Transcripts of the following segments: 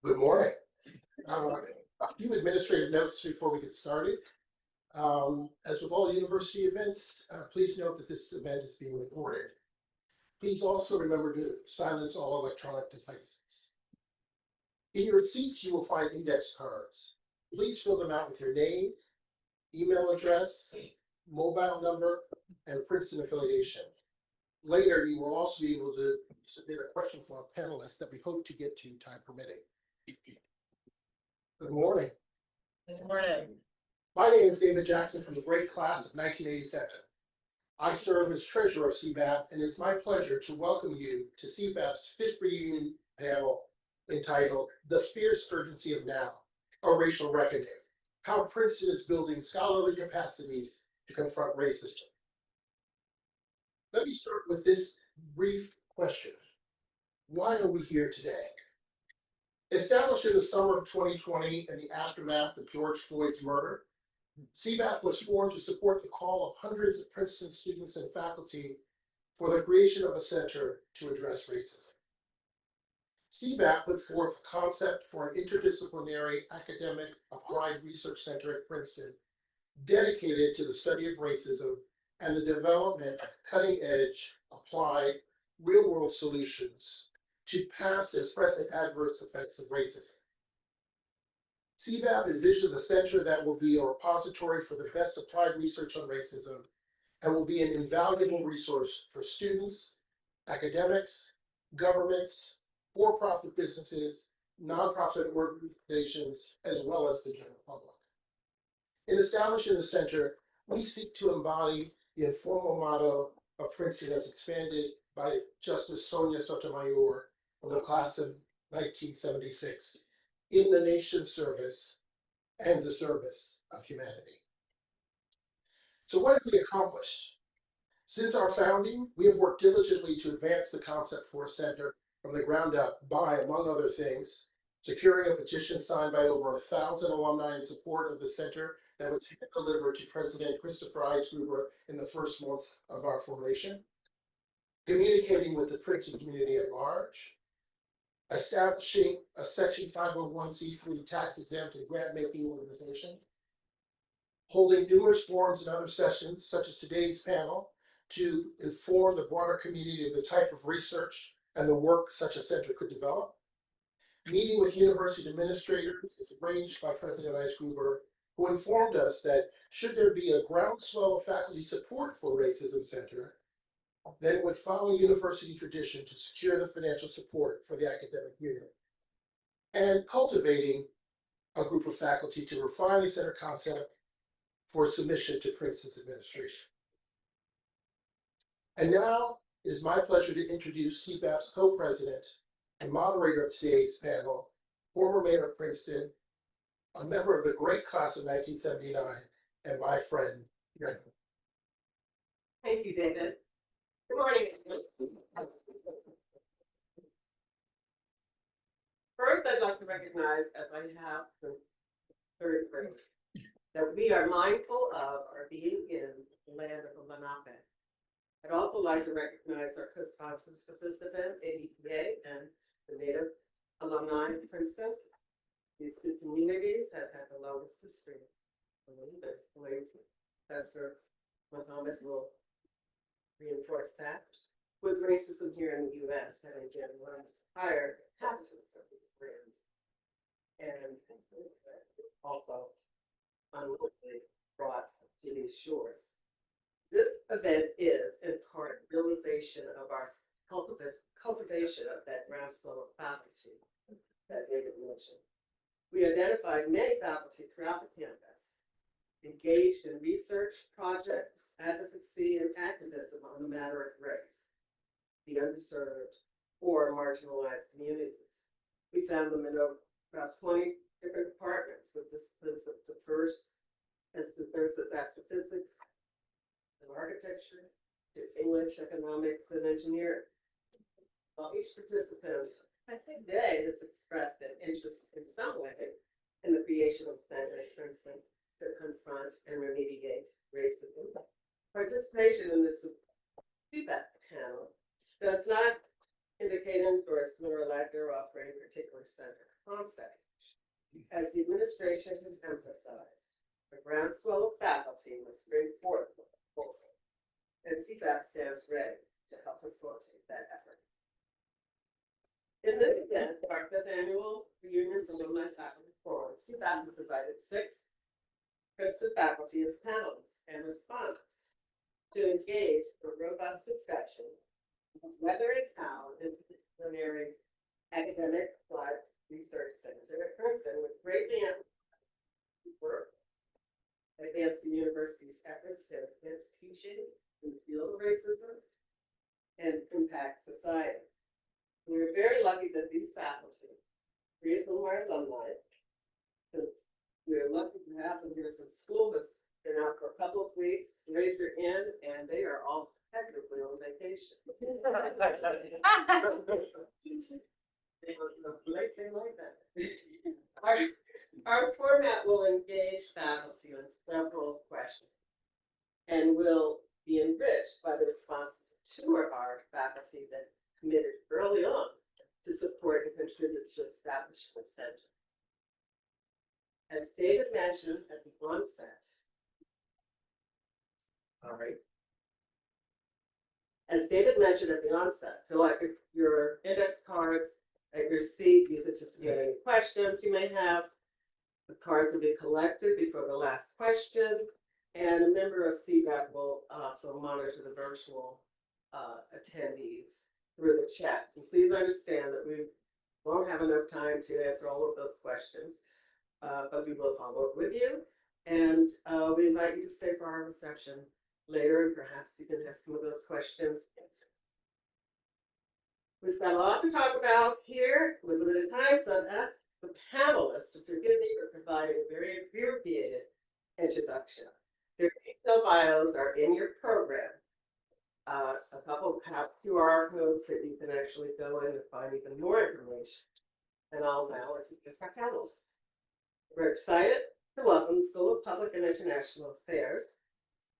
Good morning. A few administrative notes before we get started. As with all university events, please note that this event is being recorded. Please also remember to silence all electronic devices. In your seats, you will find index cards. Please fill them out with your name, email address, mobile number, and Princeton affiliation. Later, you will also be able to submit a question for our panelists that we hope to get to time permitting. Good morning. Good morning. My name is David Jackson from the great class of 1987. I serve as treasurer of CBAP, and it's my pleasure to welcome you to CBAP's fifth reunion panel entitled The Fierce Urgency of Now, a Racial Reckoning, How Princeton is Building Scholarly Capacities to Confront Racism. Let me start with this brief question. Why are we here today? Established in the summer of 2020 in the aftermath of George Floyd's murder, CBAP was formed to support the call of hundreds of Princeton students and faculty for the creation of a center to address racism. CBAP put forth a concept for an interdisciplinary academic applied research center at Princeton dedicated to the study of racism and the development of cutting-edge, applied, real-world solutions to past and present adverse effects of racism. CBAP envisions a center that will be a repository for the best applied research on racism and will be an invaluable resource for students, academics, governments, for-profit businesses, nonprofit organizations, as well as the general public. In establishing the center, we seek to embody the informal motto of Princeton as expanded by Justice Sonia Sotomayor of the class of 1976, in the nation's service and the service of humanity. So what have we accomplished? Since our founding, we have worked diligently to advance the concept for a center from the ground up by, among other things, securing a petition signed by over 1,000 alumni in support of the center that was delivered to President Christopher Gruber in the first month of our formation, communicating with the Princeton community at large, establishing a Section 501c3 tax-exempt and grant-making organization, holding numerous forums and other sessions, such as today's panel, to inform the broader community of the type of research and the work such a center could develop, meeting with university administrators, as arranged by President Gruber, who informed us that should there be a groundswell of faculty support for Racism Center, then it would follow university tradition to secure the financial support for the academic unit, and cultivating a group of faculty to refine the center concept for submission to Princeton's administration. And now it is my pleasure to introduce CBAP's co-president and moderator of today's panel, former mayor of Princeton, a member of the great class of 1979, and my friend, Greg. Thank you, David. Good morning. First, I'd like to recognize, as I have the third grade, that we are mindful of our being in the land of the Lenape. I'd also like to recognize our co-sponsors of this event, ADPA and the Native alumni of Princeton. These two communities have had the longest history. Professor Muhammed will reinforce that with racism here in the U.S. having been one of the higher inhabitants of these lands, and also unwillingly brought to these shores. This event is, in part, realization of our cultivation of that groundswell of faculty that David mentioned. We identified many faculty throughout the campus, engaged in research, projects, advocacy, and activism on the matter of race, the underserved or marginalized communities. We found them in about 20 different departments with disciplines of diverse astrophysics and architecture to English, economics, and engineering. While each participant, I think today, has expressed an interest in some way in the creation of a center at Princeton to confront and remediate racism. Participation in this CBAP panel does not indicate endorsement or lack thereof for any particular center concept. As the administration has emphasized, the groundswell of faculty must bring forth the proposal, and CBAP stands ready to help facilitate that effort. In this event, our 5th annual reunions and alumni faculty forum, CBAP has invited 6 Princeton faculty as panelists and respondents to engage in a robust discussion of whether and how an interdisciplinary academic applied research center at Princeton would greatly work, advance the university's efforts to advance teaching in the field of racism, and impact society. We are very lucky that these faculty, 3 of whom are alumni, we are lucky to have them here since school has been out for a couple of weeks. Grades are in, and they are all technically on vacation. Our format will engage faculty in several questions and will be enriched by the responses of 2 of our faculty that committed early on to support and contribute to establishing the center. As David mentioned at the onset, fill out your index cards at your seat. Use it to submit any questions you may have. The cards will be collected before the last question, and a member of CBAP will also monitor the virtual attendees through the chat. And please understand that we won't have enough time to answer all of those questions, but we will follow up with you. And we invite you to stay for our reception later, and perhaps you can have some of those questions answered. We've got a lot to talk about here with limited time, so I've asked the panelists to forgive me for providing a very abbreviated introduction. Their detailed bios are in your program. A couple have QR codes that you can actually go in and find even more information. And I'll now introduce our panelists. We're excited to welcome the School of Public and International Affairs,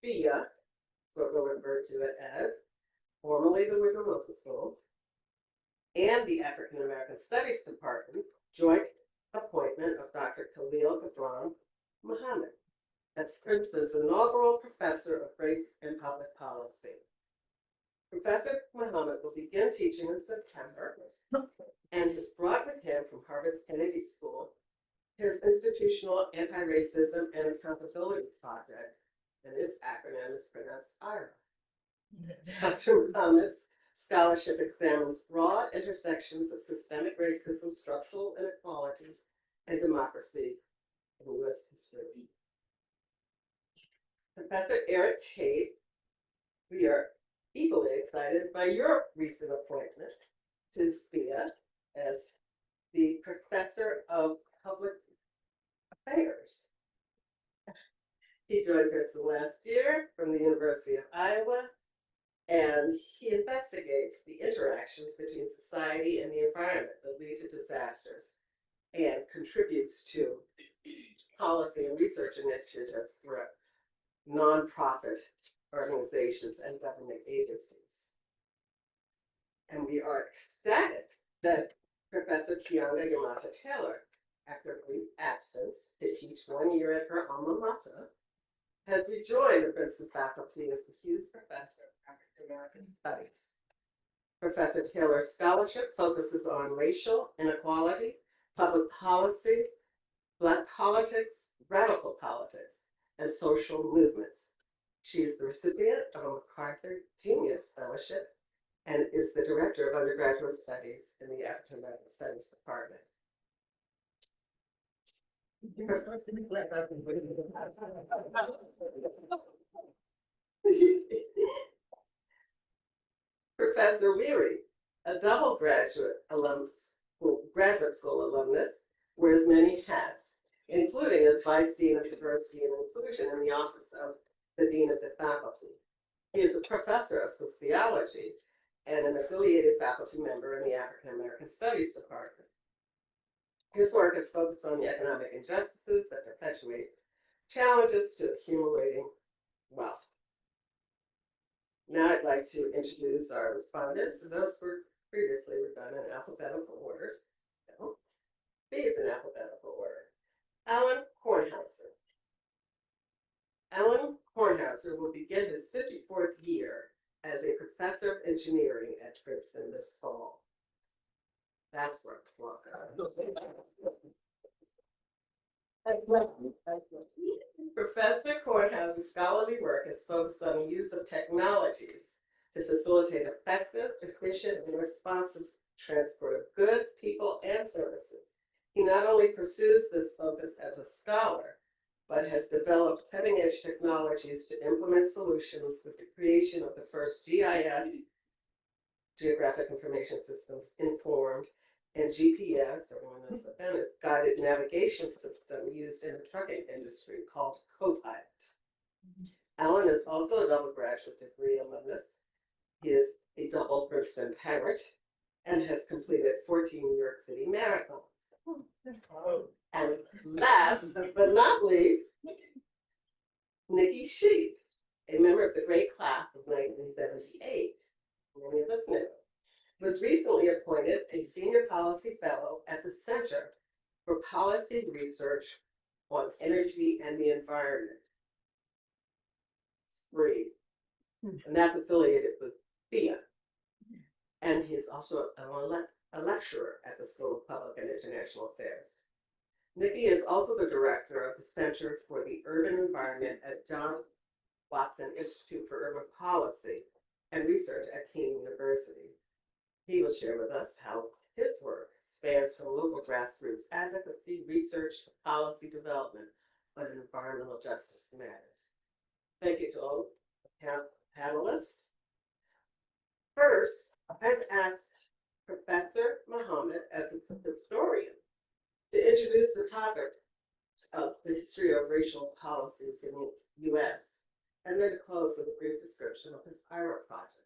SPIA, what we'll refer to it as, formerly the Wickham-Wilson School, and the African American Studies Department, joint appointment of Dr. Khalil Gibran Muhammed as Princeton's inaugural Professor of Race and Public Policy. Professor Muhammad will begin teaching in September and has brought with him from Harvard's Kennedy School his Institutional Anti-Racism and Accountability Project, and its acronym is pronounced IRA. Dr. Muhammad's scholarship examines broad intersections of systemic racism, structural inequality, and democracy in U.S. history. Professor Eric Tate, we are equally excited by your recent appointment to SPIA as the Professor of Public Affairs. He joined Princeton last year from the University of Iowa, and he investigates the interactions between society and the environment that lead to disasters and contributes to policy and research initiatives through nonprofit organizations and government agencies. And we are ecstatic that Professor Keeanga-Yamahtta Taylor, after a brief absence to teach 1 year at her alma mater, has rejoined the Princeton faculty as the Hughes Professor of African American Studies. Professor Taylor's scholarship focuses on racial inequality, public policy, Black politics, radical politics, and social movements. She is the recipient of a MacArthur Genius Fellowship and is the Director of Undergraduate Studies in the African American Studies Department. Professor Wherry, a double graduate school alumnus, wears many hats, including as Vice Dean of Diversity and Inclusion in the Office of the Dean of the Faculty. He is a Professor of Sociology and an affiliated faculty member in the African American Studies Department. His work is focused on the economic injustices that perpetuate challenges to accumulating wealth. Now I'd like to introduce our respondents, and those were previously were done in alphabetical orders. No. B is in alphabetical order. Alan Kornhauser. Alan Kornhauser will begin his 54th year as a professor of engineering at Princeton this fall. That's worth welcome. Professor Kornhauser's scholarly work has focused on the use of technologies to facilitate effective, efficient, and responsive transport of goods, people, and services. He not only pursues this focus as a scholar, but has developed cutting-edge technologies to implement solutions with the creation of the first GIS, Geographic Information Systems, informed, and GPS, everyone knows what that is, guided navigation system used in the trucking industry called Copilot. Alan is also a double graduate degree alumnus. He is a double Princeton parent and has completed 14 New York City marathons. And last but not least, Nikki Sheets, a member of the great class of 1978, many of us knew, was recently appointed a senior policy fellow at the Center for Policy Research on Energy and the Environment, SPREE, and that's affiliated with FIA. And he's also a lecturer at the School of Public and International Affairs. Nikki is also the director of the Center for the Urban Environment at John Watson Institute for Urban Policy and Research at King University. He will share with us how his work spans from local grassroots advocacy, research, to policy development on environmental justice matters. Thank you to all panelists. First, I've asked Professor Muhammed, as a historian, to introduce the topic of the history of racial policies in the U.S., and then to close with a brief description of his IRA project.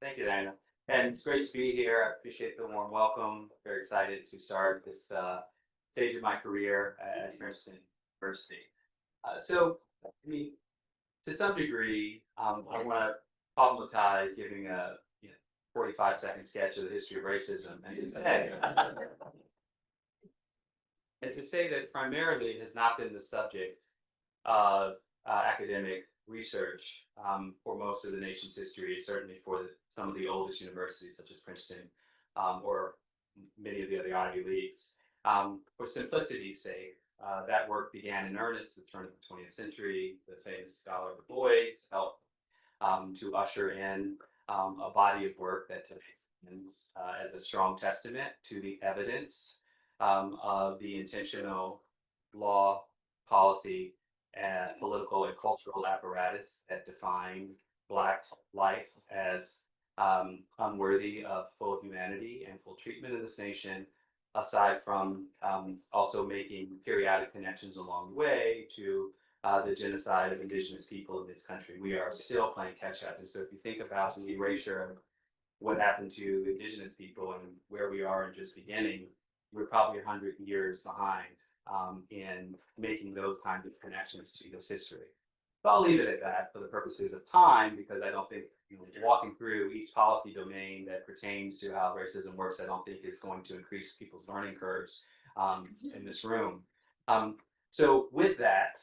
Thank you, Diana. And it's great to be here. I appreciate the warm welcome. Very excited to start this stage of my career at Princeton University. To some degree, I want to problematize giving a 45-second sketch of the history of racism and to say that primarily it has not been the subject of academic research for most of the nation's history, certainly for some of the oldest universities such as Princeton or many of the other Ivy Leagues. For simplicity's sake, that work began in earnest at the turn of the 20th century. The famous scholar Du Bois helped to usher in a body of work that today stands as a strong testament to the evidence of the intentional law, policy, and political and cultural apparatus that define Black life as unworthy of full humanity and full treatment in this nation, aside from also making periodic connections along the way to the genocide of indigenous people in this country. We are still playing catch up. And so if you think about the erasure of what happened to indigenous people and where we are in just beginning, we're probably 100 years behind in making those kinds of connections to this history. So I'll leave it at that for the purposes of time, because I don't think walking through each policy domain that pertains to how racism works, I don't think is going to increase people's learning curves in this room. So with that,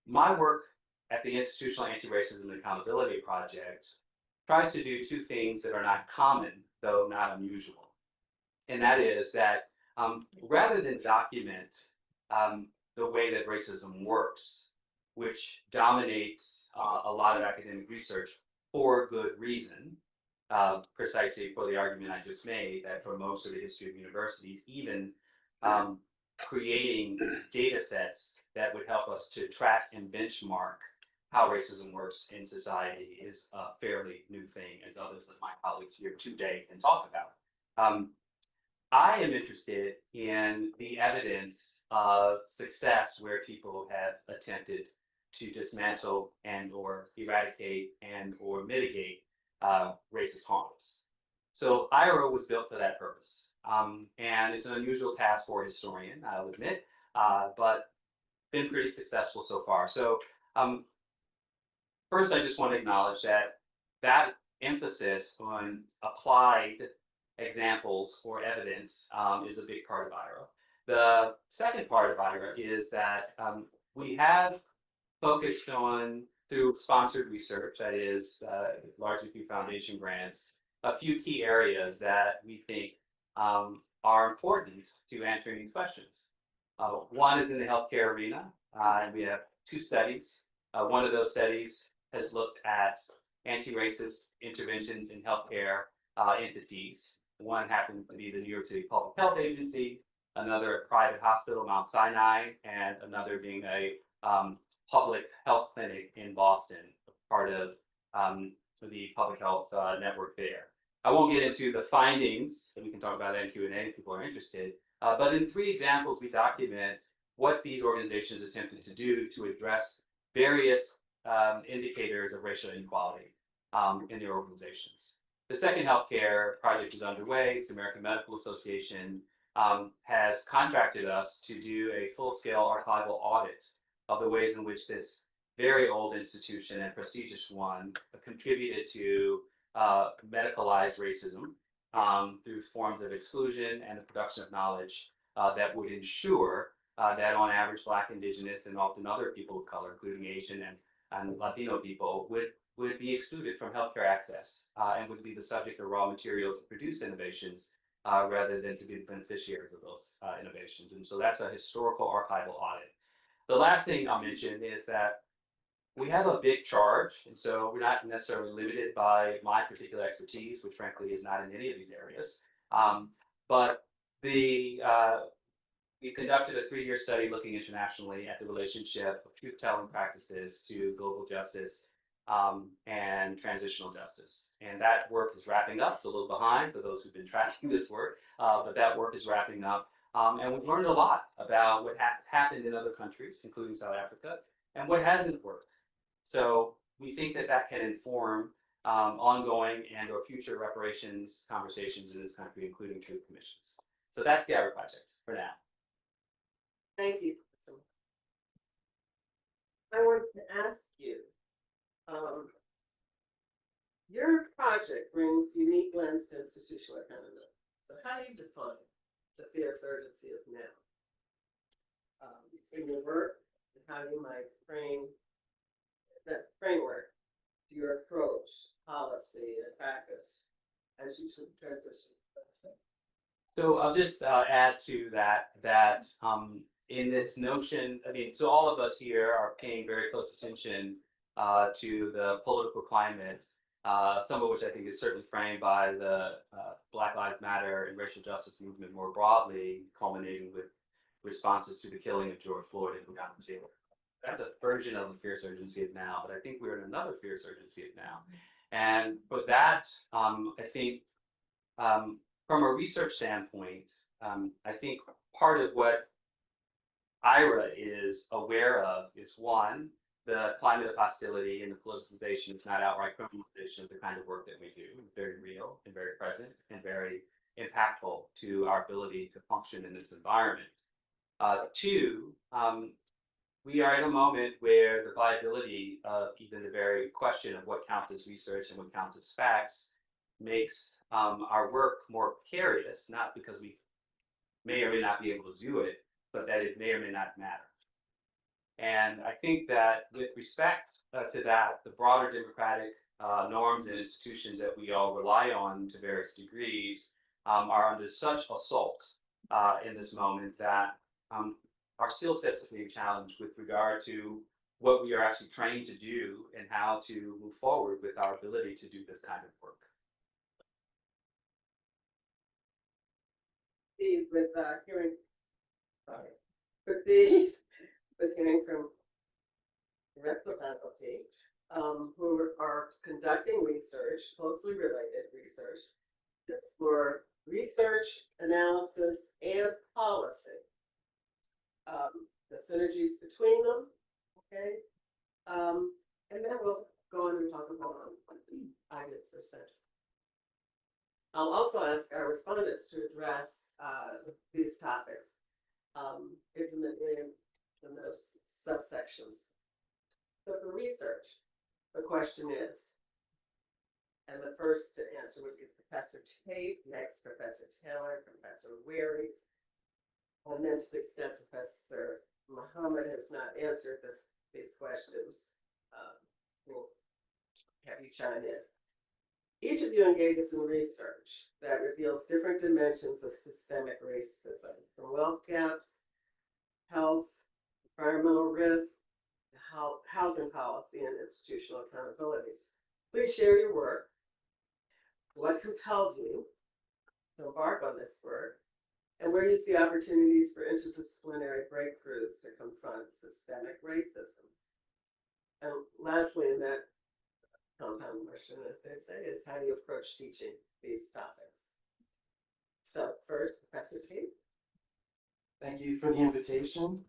my work at the Institutional Anti-Racism and Accountability Project tries to do two things that are not common, though not unusual. And that is that rather than document the way that racism works, which dominates a lot of academic research for good reason, precisely for the argument I just made, that for most of the history of universities, even creating data sets that would help us to track and benchmark how racism works in society is a fairly new thing, as others of my colleagues here today can talk about. I am interested in the evidence of success where people have attempted to dismantle and or eradicate and or mitigate racist harms. So IRO was built for that purpose. And it's an unusual task for a historian, I'll admit, but been pretty successful so far. So first, I just want to acknowledge that emphasis on applied examples or evidence is a big part of IRA. The second part of IRA is that we have focused on, through sponsored research, that is largely through foundation grants, a few key areas that we think are important to answering these questions. One is in the healthcare arena, and we have two studies. One of those studies has looked at anti-racist interventions in healthcare entities. One happened to be the New York City Public Health Agency, another a private hospital, Mount Sinai, and another being a public health clinic in Boston, part of the public health network there. I won't get into the findings, and we can talk about that in Q&A if people are interested. But in 3 examples, we document what these organizations attempted to do to address various indicators of racial inequality in their organizations. The second healthcare project is underway. It's the American Medical Association has contracted us to do a full-scale archival audit of the ways in which this very old institution and prestigious one contributed to medicalized racism through forms of exclusion and the production of knowledge that would ensure that on average Black, Indigenous, and often other people of color, including Asian and Latino people, would be excluded from healthcare access and would be the subject of raw material to produce innovations rather than to be the beneficiaries of those innovations. And so that's a historical archival audit. The last thing I'll mention is that we have a big charge, and so we're not necessarily limited by my particular expertise, which frankly is not in any of these areas. But we conducted a 3-year study looking internationally at the relationship of truth-telling practices to global justice and transitional justice. And that work is wrapping up. It's a little behind for those who've been tracking this work, but that work is wrapping up. And we've learned a lot about what has happened in other countries, including South Africa, and what hasn't worked. So we think that that can inform ongoing and or future reparations conversations in this country, including truth commissions. So that's the IRA project for now. Thank you. I wanted to ask you, your project brings unique lens to institutional accountability. So how do you define the fierce urgency of now in your work, and how you might frame that framework to your approach, policy, and practice as you should transition? So I'll just add to that in this notion, I mean, so all of us here are paying very close attention to the political climate, some of which I think is certainly framed by the Black Lives Matter and racial justice movement more broadly, culminating with responses to the killing of George Floyd and Keeanga-Yamahtta Taylor. That's a version of the fierce urgency of now, but I think we're in another fierce urgency of now. And for that, I think from a research standpoint, I think part of what IRA is aware of is, one, the climate of hostility and the politicization, if not outright criminalization, of the kind of work that we do, very real and very present and very impactful to our ability to function in this environment. Two, we are in a moment where the viability of even the very question of what counts as research and what counts as facts makes our work more precarious, not because we may or may not be able to do it, but that it may or may not matter. And I think that with respect to that, the broader democratic norms and institutions that we all rely on to various degrees are under such assault in this moment that our skill sets are being challenged with regard to what we are actually trained to do and how to move forward with our ability to do this kind of work. Steve, with hearing from the rest of the faculty who are conducting research, closely related research, to explore research, analysis, and policy. The synergies between them, okay? And then we'll go on and talk about ideas for center. I'll also ask our respondents to address these topics in those subsections. So for research, the question is, And the first to answer would be Professor Tate, next Professor Taylor, Professor Wherry. And then to the extent Professor Muhammad has not answered these questions, we'll have you chime in. Each of you engages in research that reveals different dimensions of systemic racism, from wealth gaps, health, environmental risk, to housing policy and institutional accountability. Please share your work. What compelled you to embark on this work, and where you see opportunities for interdisciplinary breakthroughs to confront systemic racism. And lastly, in that compound question, as they say, is how do you approach teaching these topics? So first, Professor Tate. Thank you for the invitation.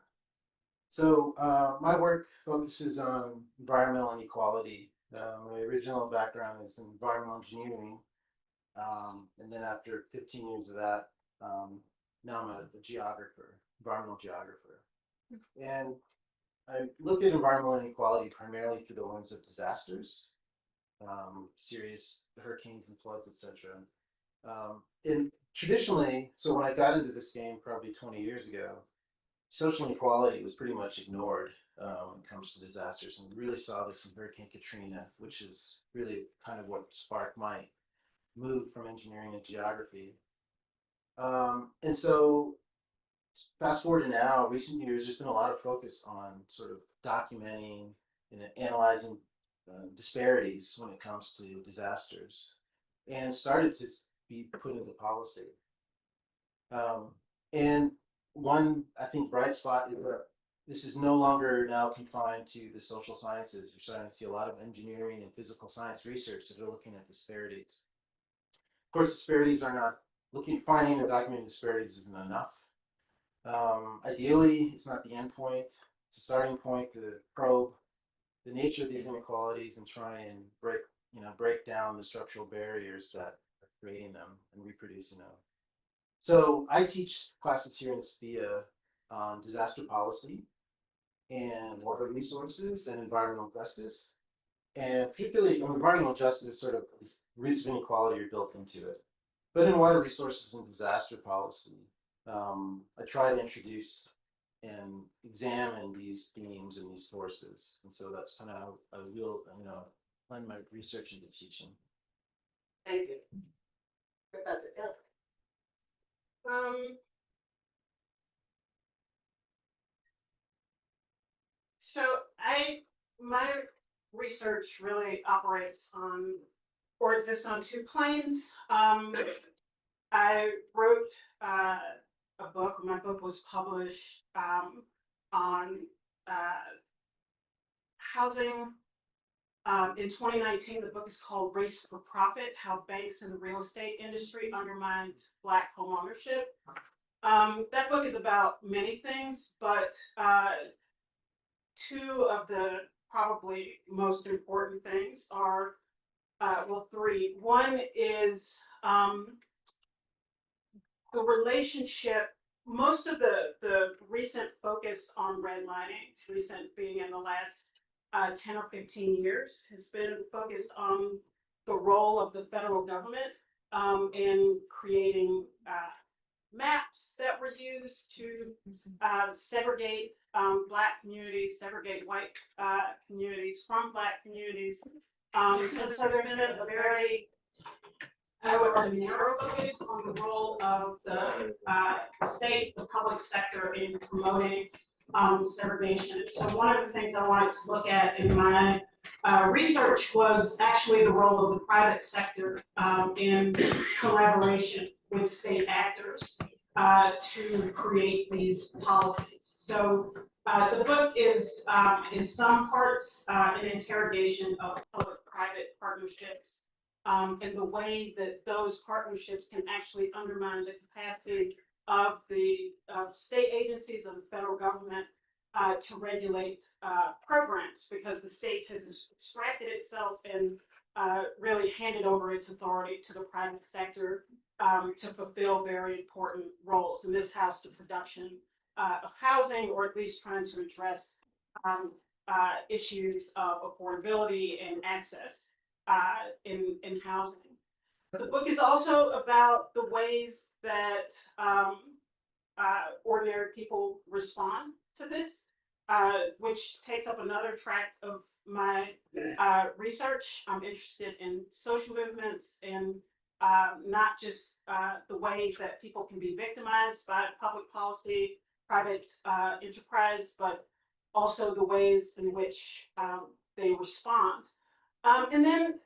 So my work focuses on environmental inequality. My original background is in environmental engineering. And then after 15 years of that, now I'm a geographer, environmental geographer. And I look at environmental inequality primarily through the lens of disasters, serious hurricanes and floods, etc. And traditionally, so when I got into this game probably 20 years ago, social inequality was pretty much ignored when it comes to disasters. And we really saw this in Hurricane Katrina, which is really kind of what sparked my move from engineering to geography. And so fast forward to now, recent years, there's been a lot of focus on sort of documenting and analyzing disparities when it comes to disasters, and started to be put into policy. And one, I think, bright spot is that this is no longer now confined to the social sciences. You're starting to see a lot of engineering and physical science research that are looking at disparities. Of course, disparities are not finding and documenting disparities isn't enough. Ideally, it's not the end point. It's a starting point to probe the nature of these inequalities and try and break down the structural barriers that are creating them and reproducing them. So I teach classes here in SPIA on disaster policy and water resources and environmental justice. And particularly in environmental justice, sort of roots of inequality are built into it. But in water resources and disaster policy, I try to introduce and examine these themes and these forces. And so that's kind of how I will, blend my research into teaching. Thank you. Professor Taylor. So my research really operates on or exists on two planes. I wrote a book. My book was published on housing in 2019. The book is called Race for Profit: How Banks and the Real Estate Industry Undermined Black Homeownership. That book is about many things, but two of the probably most important things are, well, three. One is the relationship. Most of the recent focus on redlining, recent being in the last 10 or 15 years, has been focused on the role of the federal government in creating maps that were used to segregate Black communities, segregate white communities from Black communities. And so there's been a very, I would argue, narrow focus on the role of the state, the public sector in promoting segregation. So one of the things I wanted to look at in my research was actually the role of the private sector in collaboration with state actors to create these policies. So the book is in some parts an interrogation of public-private partnerships and the way that those partnerships can actually undermine the capacity of the state agencies of the federal government to regulate programs, because the state has extracted itself and really handed over its authority to the private sector to fulfill very important roles. In this house, the production of housing, or at least trying to address issues of affordability and access. in housing. The book is also about the ways that ordinary people respond to this, which takes up another track of my research. I'm interested in social movements and not just the way that people can be victimized by public policy, private enterprise, but also the ways in which they respond. And then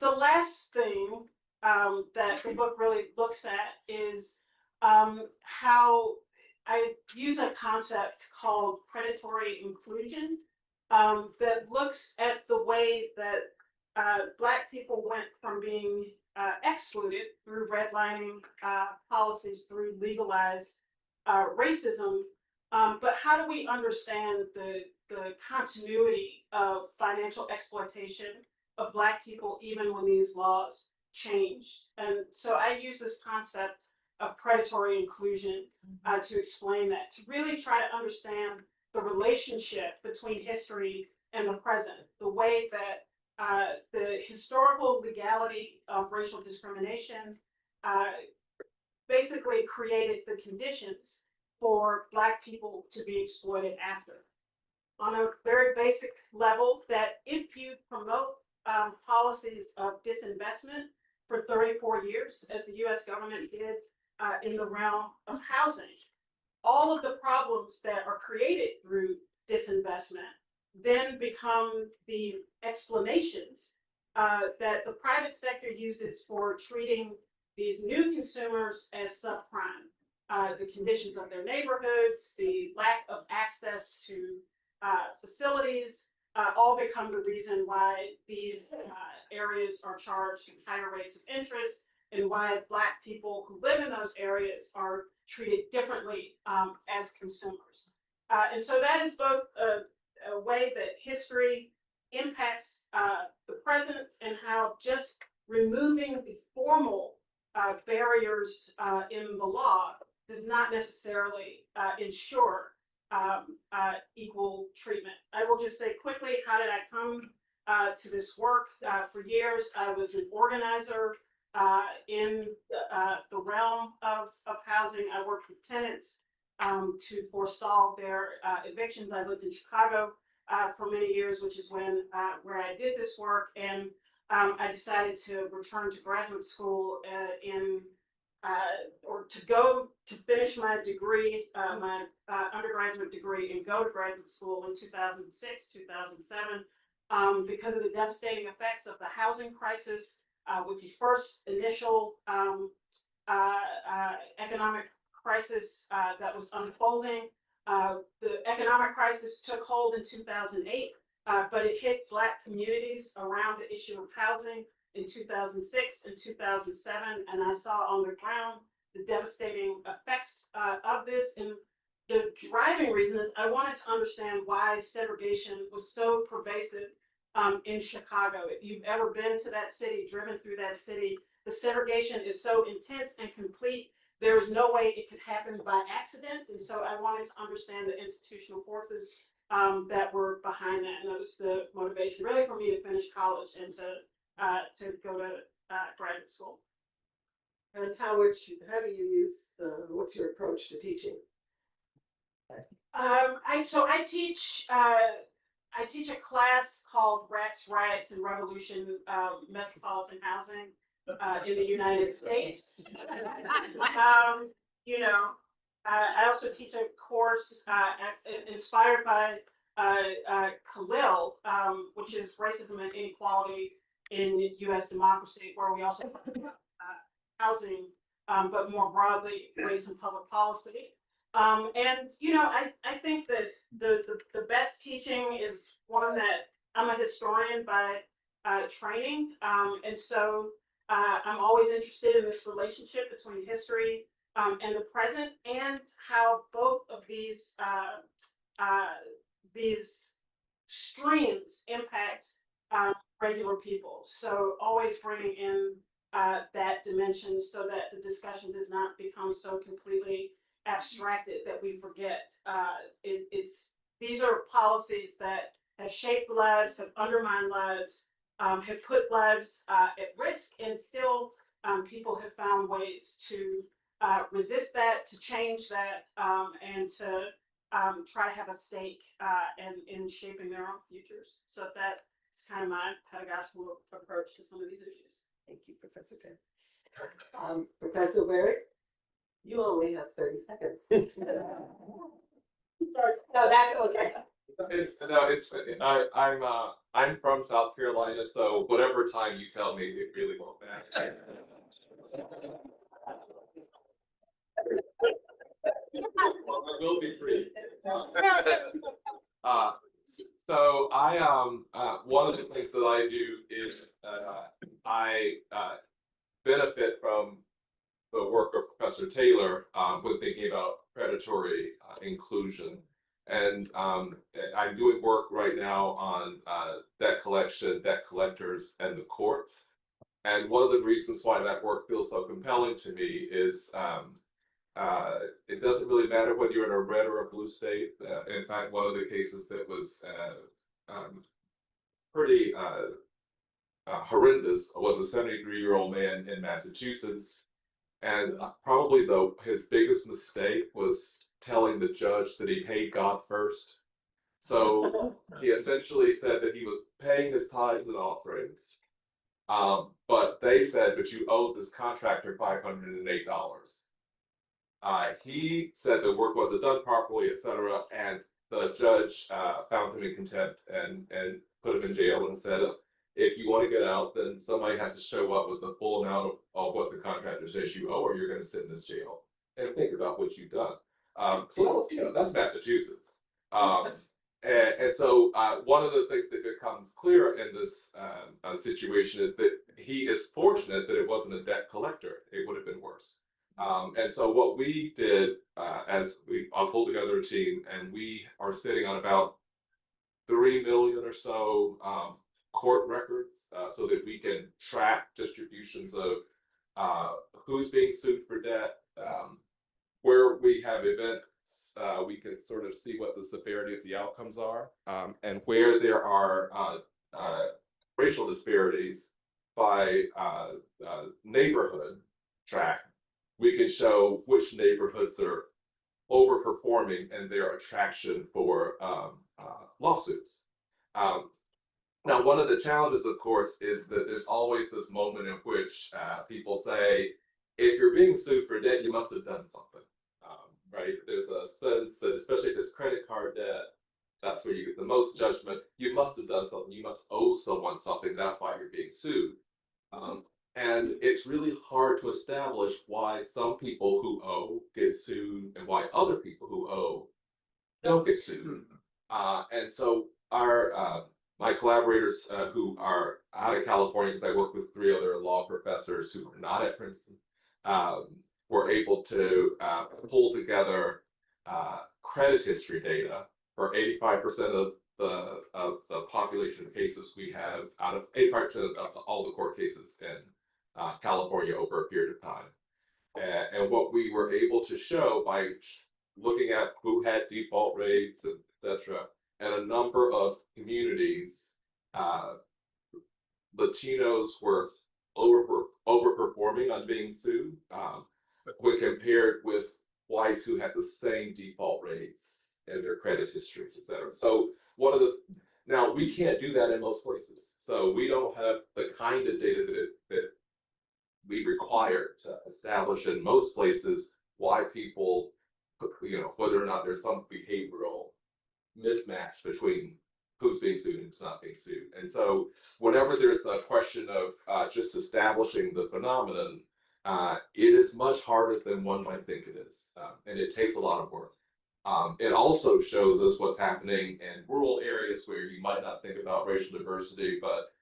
the last thing that the book really looks at is how I use a concept called predatory inclusion that looks at the way that Black people went from being excluded through redlining policies, through legalized racism, but how do we understand the continuity of financial exploitation of Black people even when these laws changed? And so I use this concept of predatory inclusion to explain that, to really try to understand the relationship between history and the present, the way that the historical legality of racial discrimination basically created the conditions for Black people to be exploited after. On a very basic level, that if you promote policies of disinvestment for 34 years, as the US government did in the realm of housing, all of the problems that are created through disinvestment then become the explanations that the private sector uses for treating these new consumers as subprime. The conditions of their neighborhoods, the lack of access to facilities, all become the reason why these areas are charged higher rates of interest, and why Black people who live in those areas are treated differently as consumers. And so that is both a way that history impacts the present, and how just removing the formal barriers in the law does not necessarily ensure equal treatment. I will just say quickly, how did I come to this work? For years, I was an organizer in the realm of housing. I worked with tenants to forestall their evictions. I lived in Chicago for many years, which is where I did this work. And I decided to return to graduate school or to go to finish my degree, my undergraduate degree, and go to graduate school in 2006, 2007, because of the devastating effects of the housing crisis, with the first initial economic crisis that was unfolding. The economic crisis took hold in 2008, but it hit Black communities around the issue of housing in 2006 and 2007, and I saw on the ground the devastating effects of this. And the driving reason is I wanted to understand why segregation was so pervasive in Chicago. If you've ever been to that city, driven through that city, the segregation is so intense and complete, there is no way it could happen by accident. And so I wanted to understand the institutional forces that were behind that. And that was the motivation really for me to finish college and to go to graduate school. And how do you use what's your approach to teaching? I teach a class called Rats, Riots, and Revolution, Metropolitan Housing in the United States. I also teach a course inspired by Khalil, which is Racism and Inequality in U.S. Democracy, where we also housing, but more broadly, race and public policy. I think that the best teaching is one that I'm a historian by training, and so I'm always interested in this relationship between history and the present, and how both of these streams impact regular people. So always bringing in that dimension so that the discussion does not become so completely abstracted that we forget. These are policies that have shaped lives, have undermined lives, have put lives at risk, and still people have found ways to resist that, to change that, and to try to have a stake in shaping their own futures. So that's kind of my pedagogical approach to some of these issues. Thank you, Professor Tate. Professor Wherry, you only have 30 seconds. No, that's okay. I'm from South Carolina, so whatever time you tell me, it really won't matter. I will be free. So one of the things that I do is I benefit from the work of Professor Taylor when thinking about predatory inclusion. And I'm doing work right now on debt collection, debt collectors, and the courts. And one of the reasons why that work feels so compelling to me is it doesn't really matter whether you're in a red or a blue state. In fact, one of the cases that was pretty horrendous was a 73-year-old man in Massachusetts. And probably his biggest mistake was telling the judge that he paid God first. So he essentially said that he was paying his tithes and offerings. But they said, but you owe this contractor $508. He said the work wasn't done properly, etc. And the judge found him in contempt and put him in jail and said, if you want to get out, then somebody has to show up with the full amount of what the contractor says you owe, or you're going to sit in this jail and think about what you've done. So that's Massachusetts. And so one of the things that becomes clear in this situation is that he is fortunate that it wasn't a debt collector. It would have been worse. And so what we did I pulled together a team, and we are sitting on about 3 million or so court records so that we can track distributions of who's being sued for debt, where we have events, we can sort of see what the severity of the outcomes are, and where there are racial disparities by neighborhood track, we can show which neighborhoods are overperforming in their attraction for lawsuits. Now, one of the challenges, of course, is that there's always this moment in which people say, if you're being sued for debt, you must have done something, right? There's a sense that, especially if it's credit card debt, that's where you get the most judgment. You must have done something. You must owe someone something. That's why you're being sued. And it's really hard to establish why some people who owe get sued and why other people who owe don't get sued. And so my collaborators who are out of California, because I work with 3 other law professors who are not at Princeton, were able to pull together credit history data for 85% of the population of cases we have, out of 85% of all the court cases in California over a period of time. And what we were able to show by looking at who had default rates, etc., and a number of communities, Latinos were overperforming on being sued when compared with whites who had the same default rates and their credit histories, etc. So now we can't do that in most places. So we don't have the kind of data that we require to establish in most places why people, whether or not there's some behavioral mismatch between who's being sued and who's not being sued. And so whenever there's a question of just establishing the phenomenon, it is much harder than one might think it is. And it takes a lot of work. It also shows us what's happening in rural areas where you might not think about racial diversity, but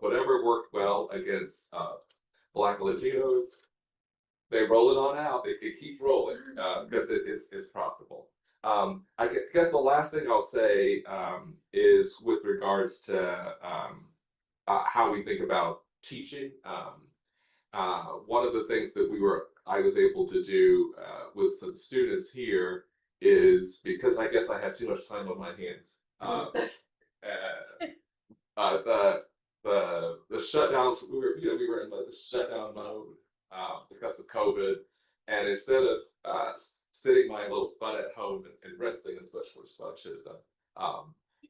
whatever worked well against Black Latinos, they roll it on out. It keeps rolling because it's profitable. I guess the last thing I'll say is with regards to how we think about teaching. One of the things that I was able to do with some students here is, because I guess I had too much time on my hands. the shutdowns, we were in the shutdown mode because of COVID, and instead of sitting my little butt at home and resting as much as I should have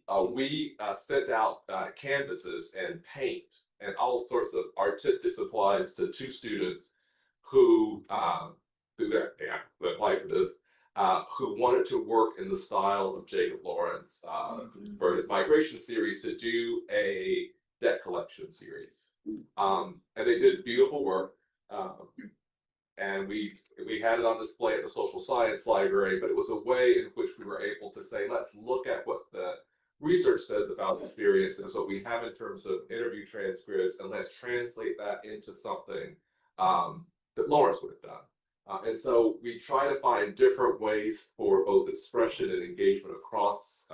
done, we sent out canvases and paint and all sorts of artistic supplies to 2 students who through their applied for this. Who wanted to work in the style of Jacob Lawrence for his migration series to do a debt collection series. And they did beautiful work. And we had it on display at the social science library, but it was a way in which we were able to say, let's look at what the research says about experiences, what we have in terms of interview transcripts, and let's translate that into something that Lawrence would have done. And so we try to find different ways for both expression and engagement across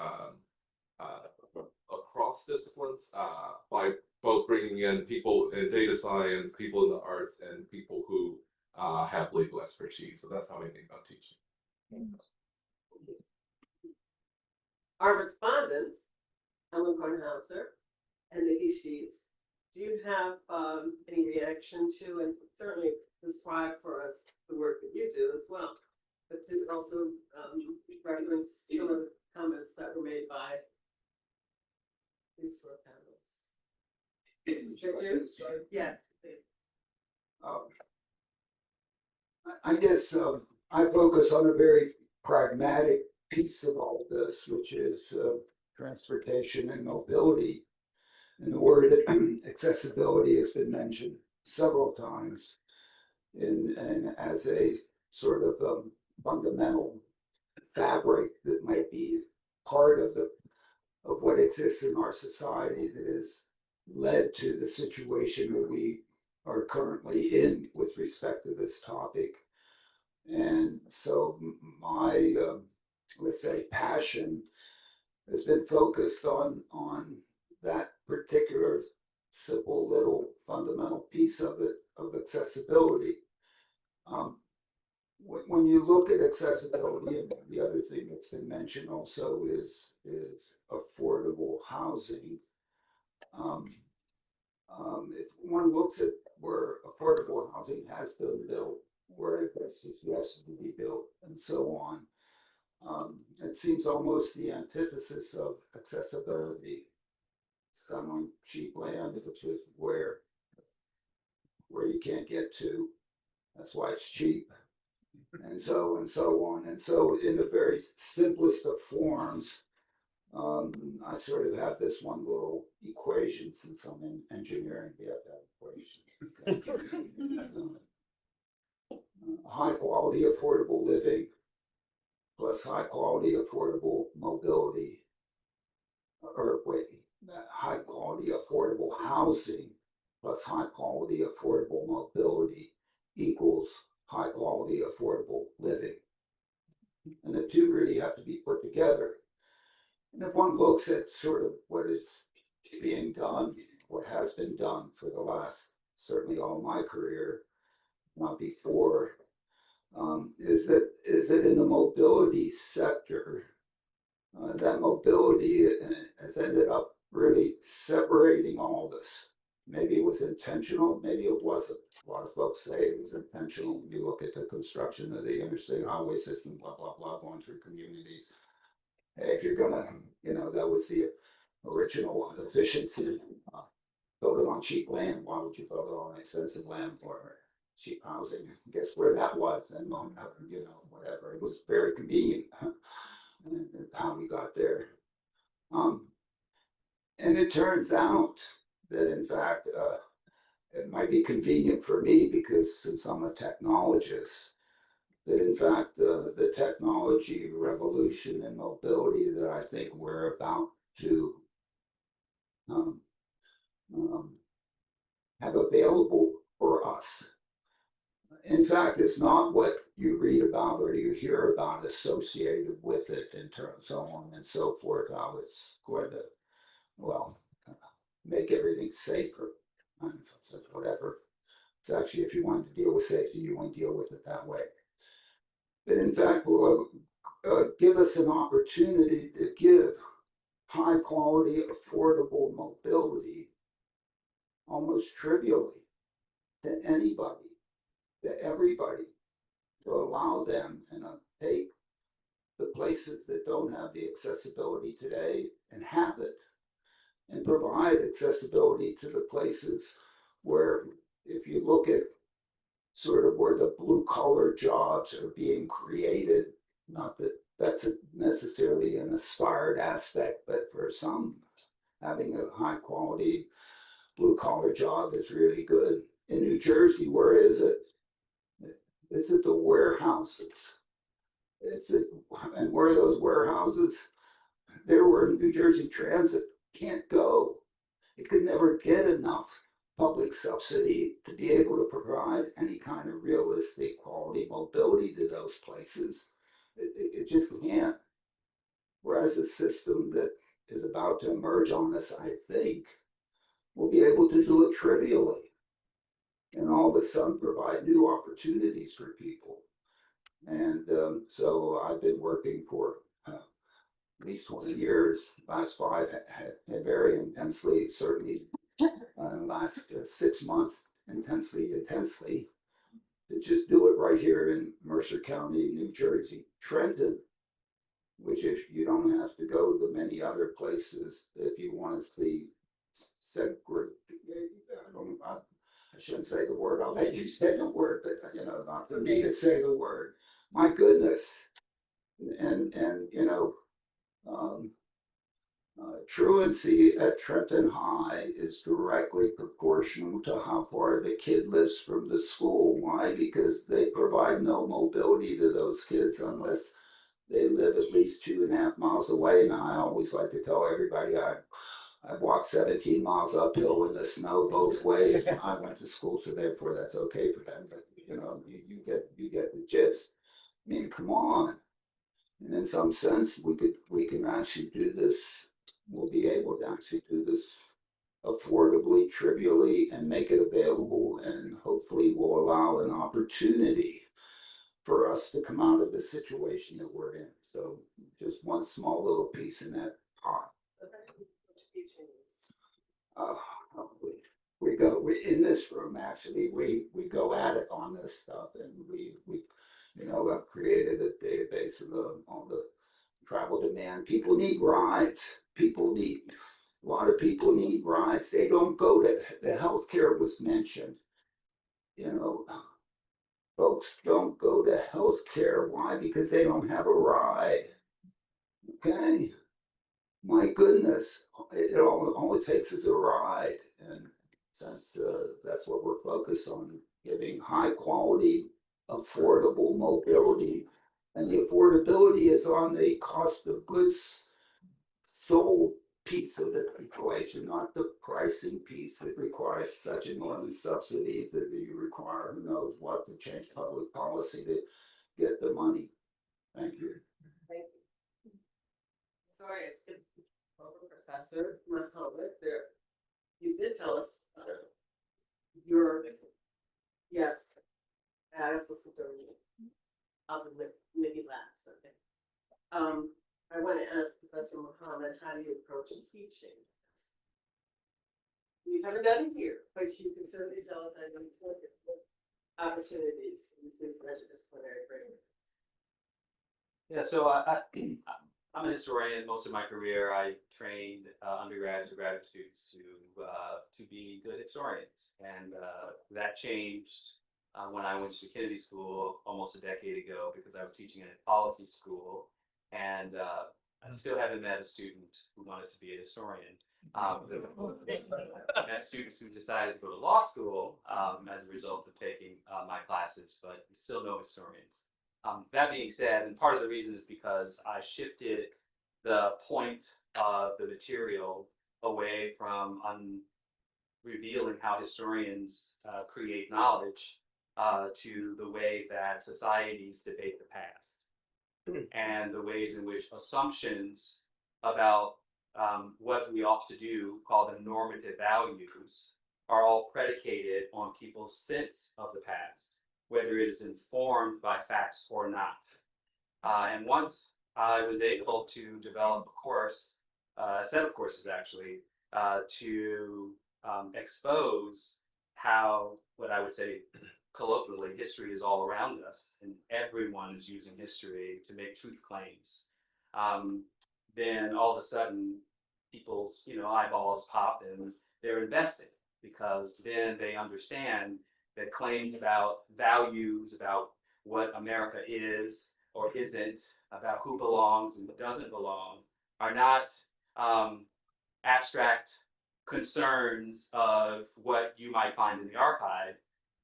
disciplines by both bringing in people in data science, people in the arts, and people who have legal expertise. So that's how we think about teaching. Our respondents, Ellen Kornhauser and Nikki Sheets, do you have any reaction to, and certainly describe for us the work that you do as well, but to also reference some of the comments that were made by these four panelists? Yes. I guess I focus on a very pragmatic piece of all this, which is transportation and mobility. And the word accessibility has been mentioned several times and as a sort of fundamental fabric that might be part of what exists in our society that has led to the situation that we are currently in with respect to this topic. And so my, let's say, passion has been focused on that particular simple little fundamental piece of it, of accessibility. When you look at accessibility, and the other thing that's been mentioned also is affordable housing. If one looks at where affordable housing has been built, where it has to be built, and so on, it seems almost the antithesis of accessibility. It's done on cheap land, which is where you can't get to. That's why it's cheap, and so on. And so, in the very simplest of forms, I sort of have this one little equation. Since I'm in engineering, we have that equation. High quality, affordable living plus high quality, affordable mobility, high quality, affordable housing plus high quality, affordable mobility equals high quality, affordable living. And the two really have to be put together. And if one looks at sort of what is being done, what has been done for the last, certainly all my career, not before, is that in the mobility sector, that mobility has ended up really separating all this. Maybe it was intentional, maybe it wasn't. A lot of folks say it was intentional. You look at the construction of the interstate highway system, blah, blah, blah, going through communities. Hey, if you're gonna, that was the original efficiency. Build it on cheap land. Why would you build it on expensive land for cheap housing? Guess where that was, and whatever. It was very convenient and how we got there. And it turns out that in fact it might be convenient for me because since I'm a technologist, that in fact the technology revolution and mobility that I think we're about to have available for us, in fact, it's not what you read about or you hear about associated with it in terms so on and so forth, how it's going to, make everything safer and whatever. It's actually, if you want to deal with safety, you want to deal with it that way. But in fact, will give us an opportunity to give high quality, affordable mobility almost trivially to anybody, to everybody, to allow them to take the places that don't have the accessibility today and have it, and provide accessibility to the places where, if you look at sort of where the blue collar jobs are being created, not that that's necessarily an aspired aspect, but for some, having a high quality blue collar job is really good. In New Jersey, where is it? It's at the warehouses. And where are those warehouses? There where New Jersey Transit can't go. It could never get enough public subsidy to be able to provide any kind of realistic quality mobility to those places. It just can't. Whereas a system that is about to emerge on us, I think, will be able to do it trivially and all of a sudden provide new opportunities for people. And so I've been working for at least 20 years, last 5 had very intensely, certainly last 6 months, intensely, to just do it right here in Mercer County, New Jersey, Trenton, which if you don't have to go to many other places if you want to see I shouldn't say the word, I'll let you say the word, but not for me to say the word. My goodness. And truancy at Trenton High is directly proportional to how far the kid lives from the school. Why? Because they provide no mobility to those kids unless they live at least 2.5 miles away. And I always like to tell everybody I've walked 17 miles uphill in the snow both ways when I went to school, so therefore that's okay for them. But you get the gist. I mean, come on. And in some sense, we can actually do this. We'll be able to actually do this affordably, trivially, and make it available, and hopefully will allow an opportunity for us to come out of the situation that we're in. So just one small little piece in that pot. We in this room actually we go at it on this stuff, and we I've created a database of all the travel demand. People need rides. A lot of people need rides. They don't go to the healthcare was mentioned. Folks don't go to healthcare. Why? Because they don't have a ride. Okay. My goodness, all it takes is a ride, and since that's what we're focused on, giving high quality, affordable mobility, and the affordability is on the cost of goods sold piece of the equation, not the pricing piece that requires such enormous subsidies that you require who knows what to change public policy to get the money. Thank you. Thank you. Sorry, I skipped over Professor Muhammad there. You did tell us your, yes, I also said I'll maybe last, okay. I want to ask Professor Muhammad, how do you approach teaching? You haven't done it here, but you can certainly tell us how you look at opportunities in interdisciplinary frameworks. Yeah, so I'm a historian. Most of my career, I trained undergrads or graduate students to be good historians, and that changed when I went to Kennedy School almost a decade ago because I was teaching in a policy school, and I still haven't met a student who wanted to be a historian. I met students who decided to go to law school as a result of taking my classes, but still no historians. That being said, and part of the reason is because I shifted the point of the material away from revealing how historians create knowledge to the way that societies debate the past and the ways in which assumptions about what we ought to do, called the normative values, are all predicated on people's sense of the past, whether it is informed by facts or not. And once I was able to develop a course, a set of courses actually, to expose how, what I would say colloquially, history is all around us, and everyone is using history to make truth claims, then all of a sudden people's eyeballs pop and they're invested, because then they understand that claims about values, about what America is or isn't, about who belongs and who doesn't belong, are not abstract concerns of what you might find in the archive,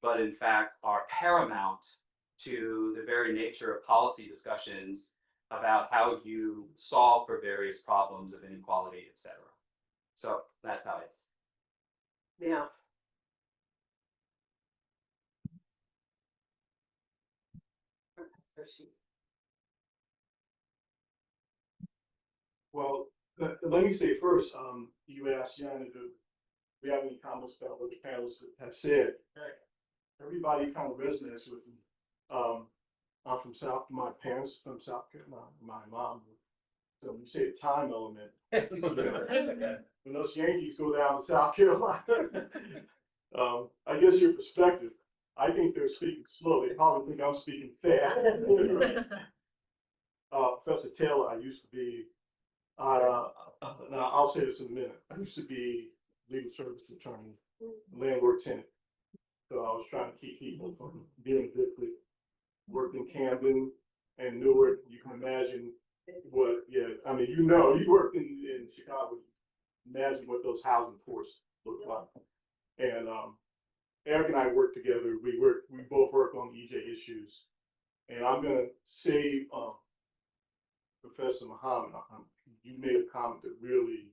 but in fact are paramount to the very nature of policy discussions about how you solve for various problems of inequality, etc. So that's how it. Now, Professor Shi. Well, let me say first, you asked Yana, do we have any comments about what the panelists have said? Everybody kind of resonates with me. I'm from South, my parents from South Carolina, my mom. So when you say the time element, when those Yankees go down to South Carolina, I guess your perspective, I think they're speaking slow. They probably think I'm speaking fast. Professor Taylor, I used to be, now I'll say this in a minute. I used to be legal service attorney, landlord tenant. So I was trying to keep people from being evicted. Worked in Camden and Newark. You can imagine what, I mean, you worked in Chicago. Imagine what those housing force look like. And Eric and I worked together. We both work on EJ issues. And I'm gonna save Professor Muhammad. You made a comment that really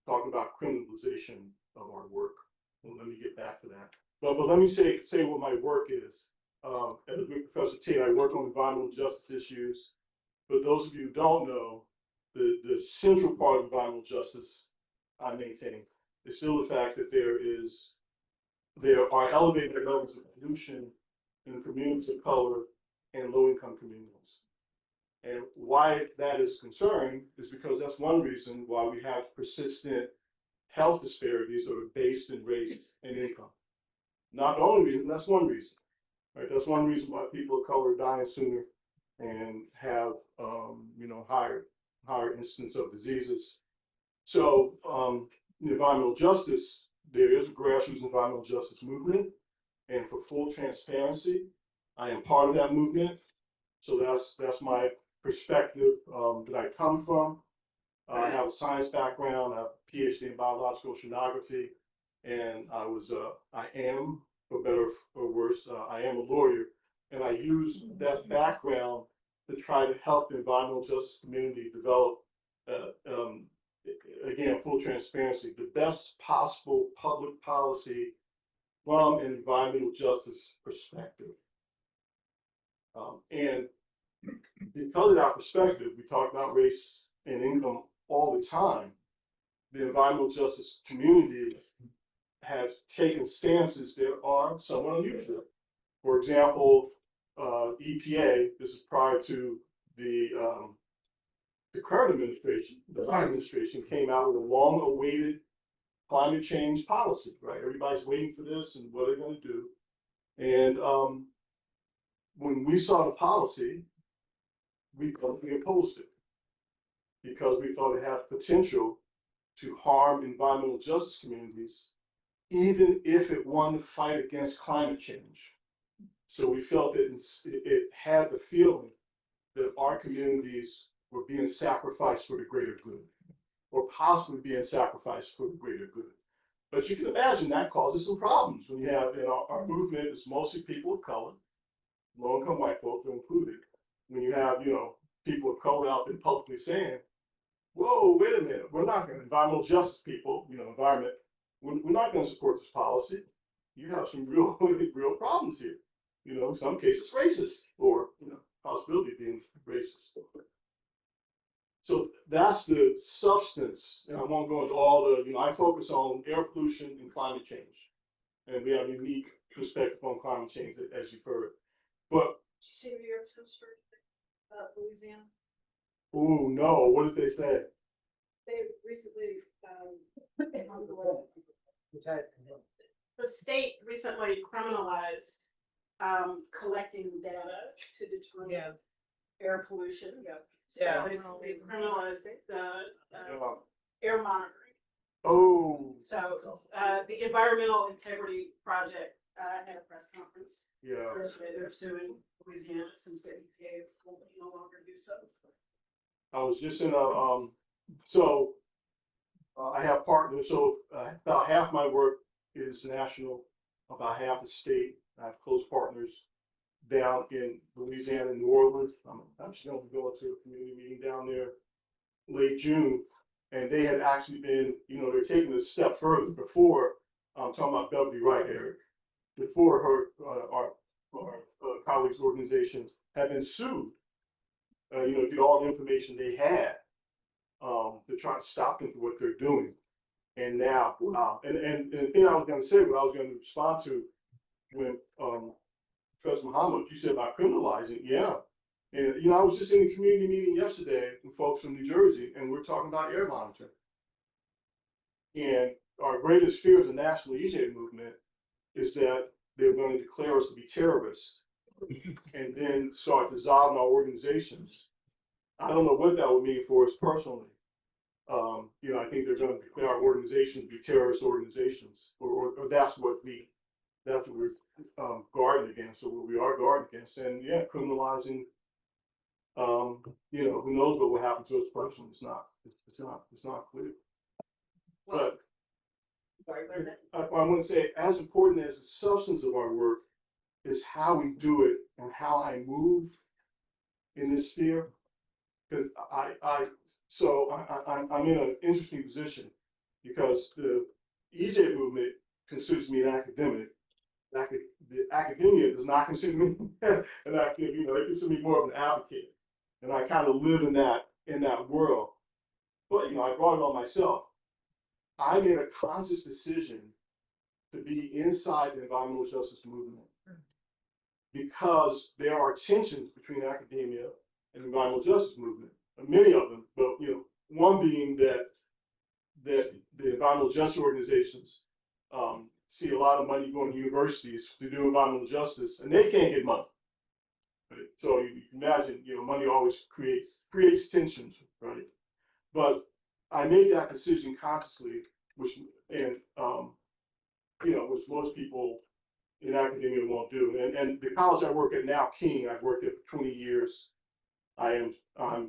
talked about criminalization of our work. Well, let me get back to that. But let me say what my work is. As Professor Tate, I work on environmental justice issues. For those of you who don't know, the central part of environmental justice I maintain is still the fact that there are elevated levels of pollution in communities of color and low-income communities. And why that is concerning is because that's one reason why we have persistent health disparities that are based in race and income. Not the only reason, that's one reason. Right? That's one reason why people of color are dying sooner and have higher incidence of diseases. So environmental justice, there is a grassroots environmental justice movement, and for full transparency, I am part of that movement. So that's my perspective that I come from. I have a science background, I have a PhD in biological oceanography, and I am, for better or worse, I am a lawyer, and I use that background to try to help the environmental justice community develop, again, full transparency, the best possible public policy from an environmental justice perspective. And because of that perspective, we talk about race and income all the time. The environmental justice community have taken stances that are somewhat unusual. For example, EPA, this is prior to the current administration, the current administration came out with a long-awaited climate change policy, right? Everybody's waiting for this and what they're going to do. And when we saw the policy, we opposed it because we thought it had potential to harm environmental justice communities, even if it wanted to fight against climate change. So we felt that it had the feeling that our communities were being sacrificed for the greater good, or possibly being sacrificed for the greater good. But you can imagine that causes some problems when you have, our movement is mostly people of color, low-income white folks are included. When you have, people of color out there publicly saying, whoa, wait a minute, we're not going to, environmental justice people, environment, we're not going to support this policy. You have some real problems here. In some cases racist, or, possibility of being racist. So that's the substance, and I won't go into all the, I focus on air pollution and climate change. And we have a unique perspective on climate change, as you've heard. But Did you see the New York Times story about Louisiana? oh no, what did they say? they recently, The state recently criminalized collecting data to determine air pollution. So they criminalized it, air monitoring. Oh, So the Environmental Integrity Project had a press conference yeah. yesterday. They're suing Louisiana since the EPA will no longer do so. I was just in a, so I have partners, so about half my work is national, about half is state. I have close partners down in Louisiana and New Orleans. I'm actually going to be going to a community meeting down there late June. And they had actually been, they're taking it a step further before, I'm talking about Beverly Wright, Eric, before our colleagues' organizations had been sued, get all the information they had to try to stop them from what they're doing. And now, wow. And the thing I was going to say, what I was going to respond to when Professor Muhammad, you said about criminalizing, yeah. And, I was just in a community meeting yesterday with folks from New Jersey, and we're talking about air monitoring. And our greatest fear of the national EJ movement is that they're going to declare us to be terrorists and then start dissolving our organizations. I don't know what that would mean for us personally. I think they're going to declare our organizations to be terrorist organizations, or that's what we're guarding against, or what we are guarding against. And yeah, criminalizing, who knows what will happen to us personally? It's not clear. But I want to say, as important as the substance of our work is how we do it and how I move in this sphere. Because I'm in an interesting position because the EJ movement considers me an academic. The academia does not consider me an academic. They consider me more of an advocate, and I kind of live in that world. But I brought it on myself. I made a conscious decision to be inside the environmental justice movement because there are tensions between academia and the environmental justice movement. Many of them, but one being that the environmental justice organizations see a lot of money going to universities to do environmental justice, and they can't get money. Right? So you can imagine, money always creates tensions, right? But I made that decision consciously, which most people in academia won't do. And the college I work at now, King, I've worked at for 20 years. I'm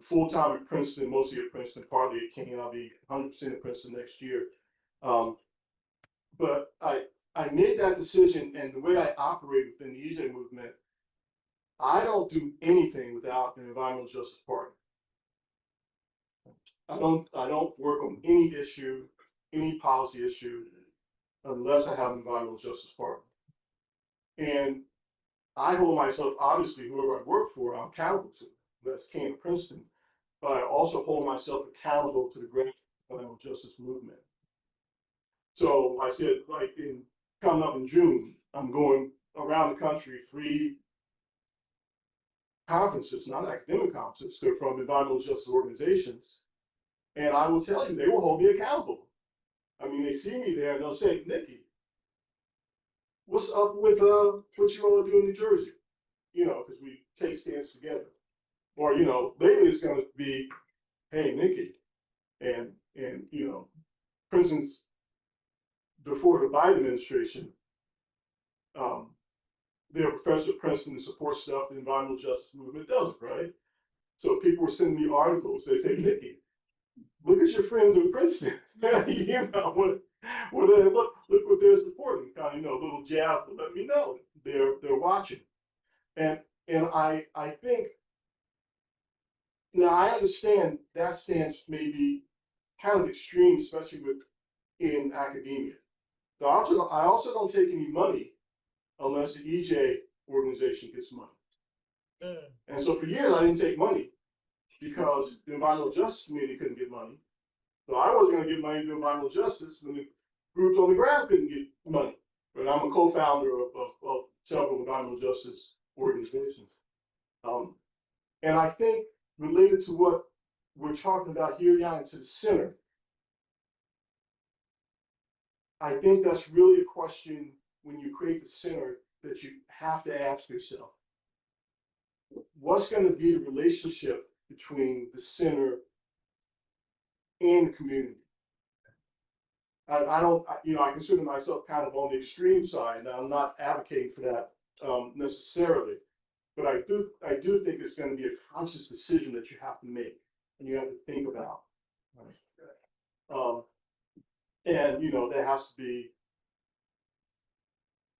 full-time at Princeton, mostly at Princeton, partly at King, and I'll be 100% at Princeton next year. But I made that decision, and the way I operate within the EJ movement, I don't do anything without an environmental justice partner. I don't work on any issue, any policy issue, unless I have an environmental justice partner. And I hold myself, obviously, whoever I work for, I'm accountable to. That's King of Princeton. But I also hold myself accountable to the great environmental justice movement. So I said, coming up in June, I'm going around the country, 3 conferences, not academic conferences, they're from environmental justice organizations. And I will tell you, they will hold me accountable. I mean, they see me there and they'll say, Nikki, what's up with what you all do in New Jersey? Because we take stands together. Or, lately it's going to be, hey, Nikki, and Princeton's, before the Biden administration, their professor at Princeton supports stuff the environmental justice movement does, right? So people were sending me articles. They say, Nikki, look at your friends in Princeton. Look what they're supporting. Kind of, little jab to let me know they're watching. And I think now I understand that stance may be kind of extreme, especially in academia. So I also don't take any money unless the EJ organization gets money. And so for years I didn't take money because the environmental justice community couldn't get money. So I wasn't going to give money to environmental justice when the groups on the ground couldn't get money. But I'm a co-founder of several environmental justice organizations. And I think related to what we're talking about here, down to the center, I think that's really a question when you create the center that you have to ask yourself. What's going to be the relationship between the center and the community? I don't, I consider myself kind of on the extreme side, and I'm not advocating for that necessarily. But I do think it's going to be a conscious decision that you have to make and you have to think about. Right? And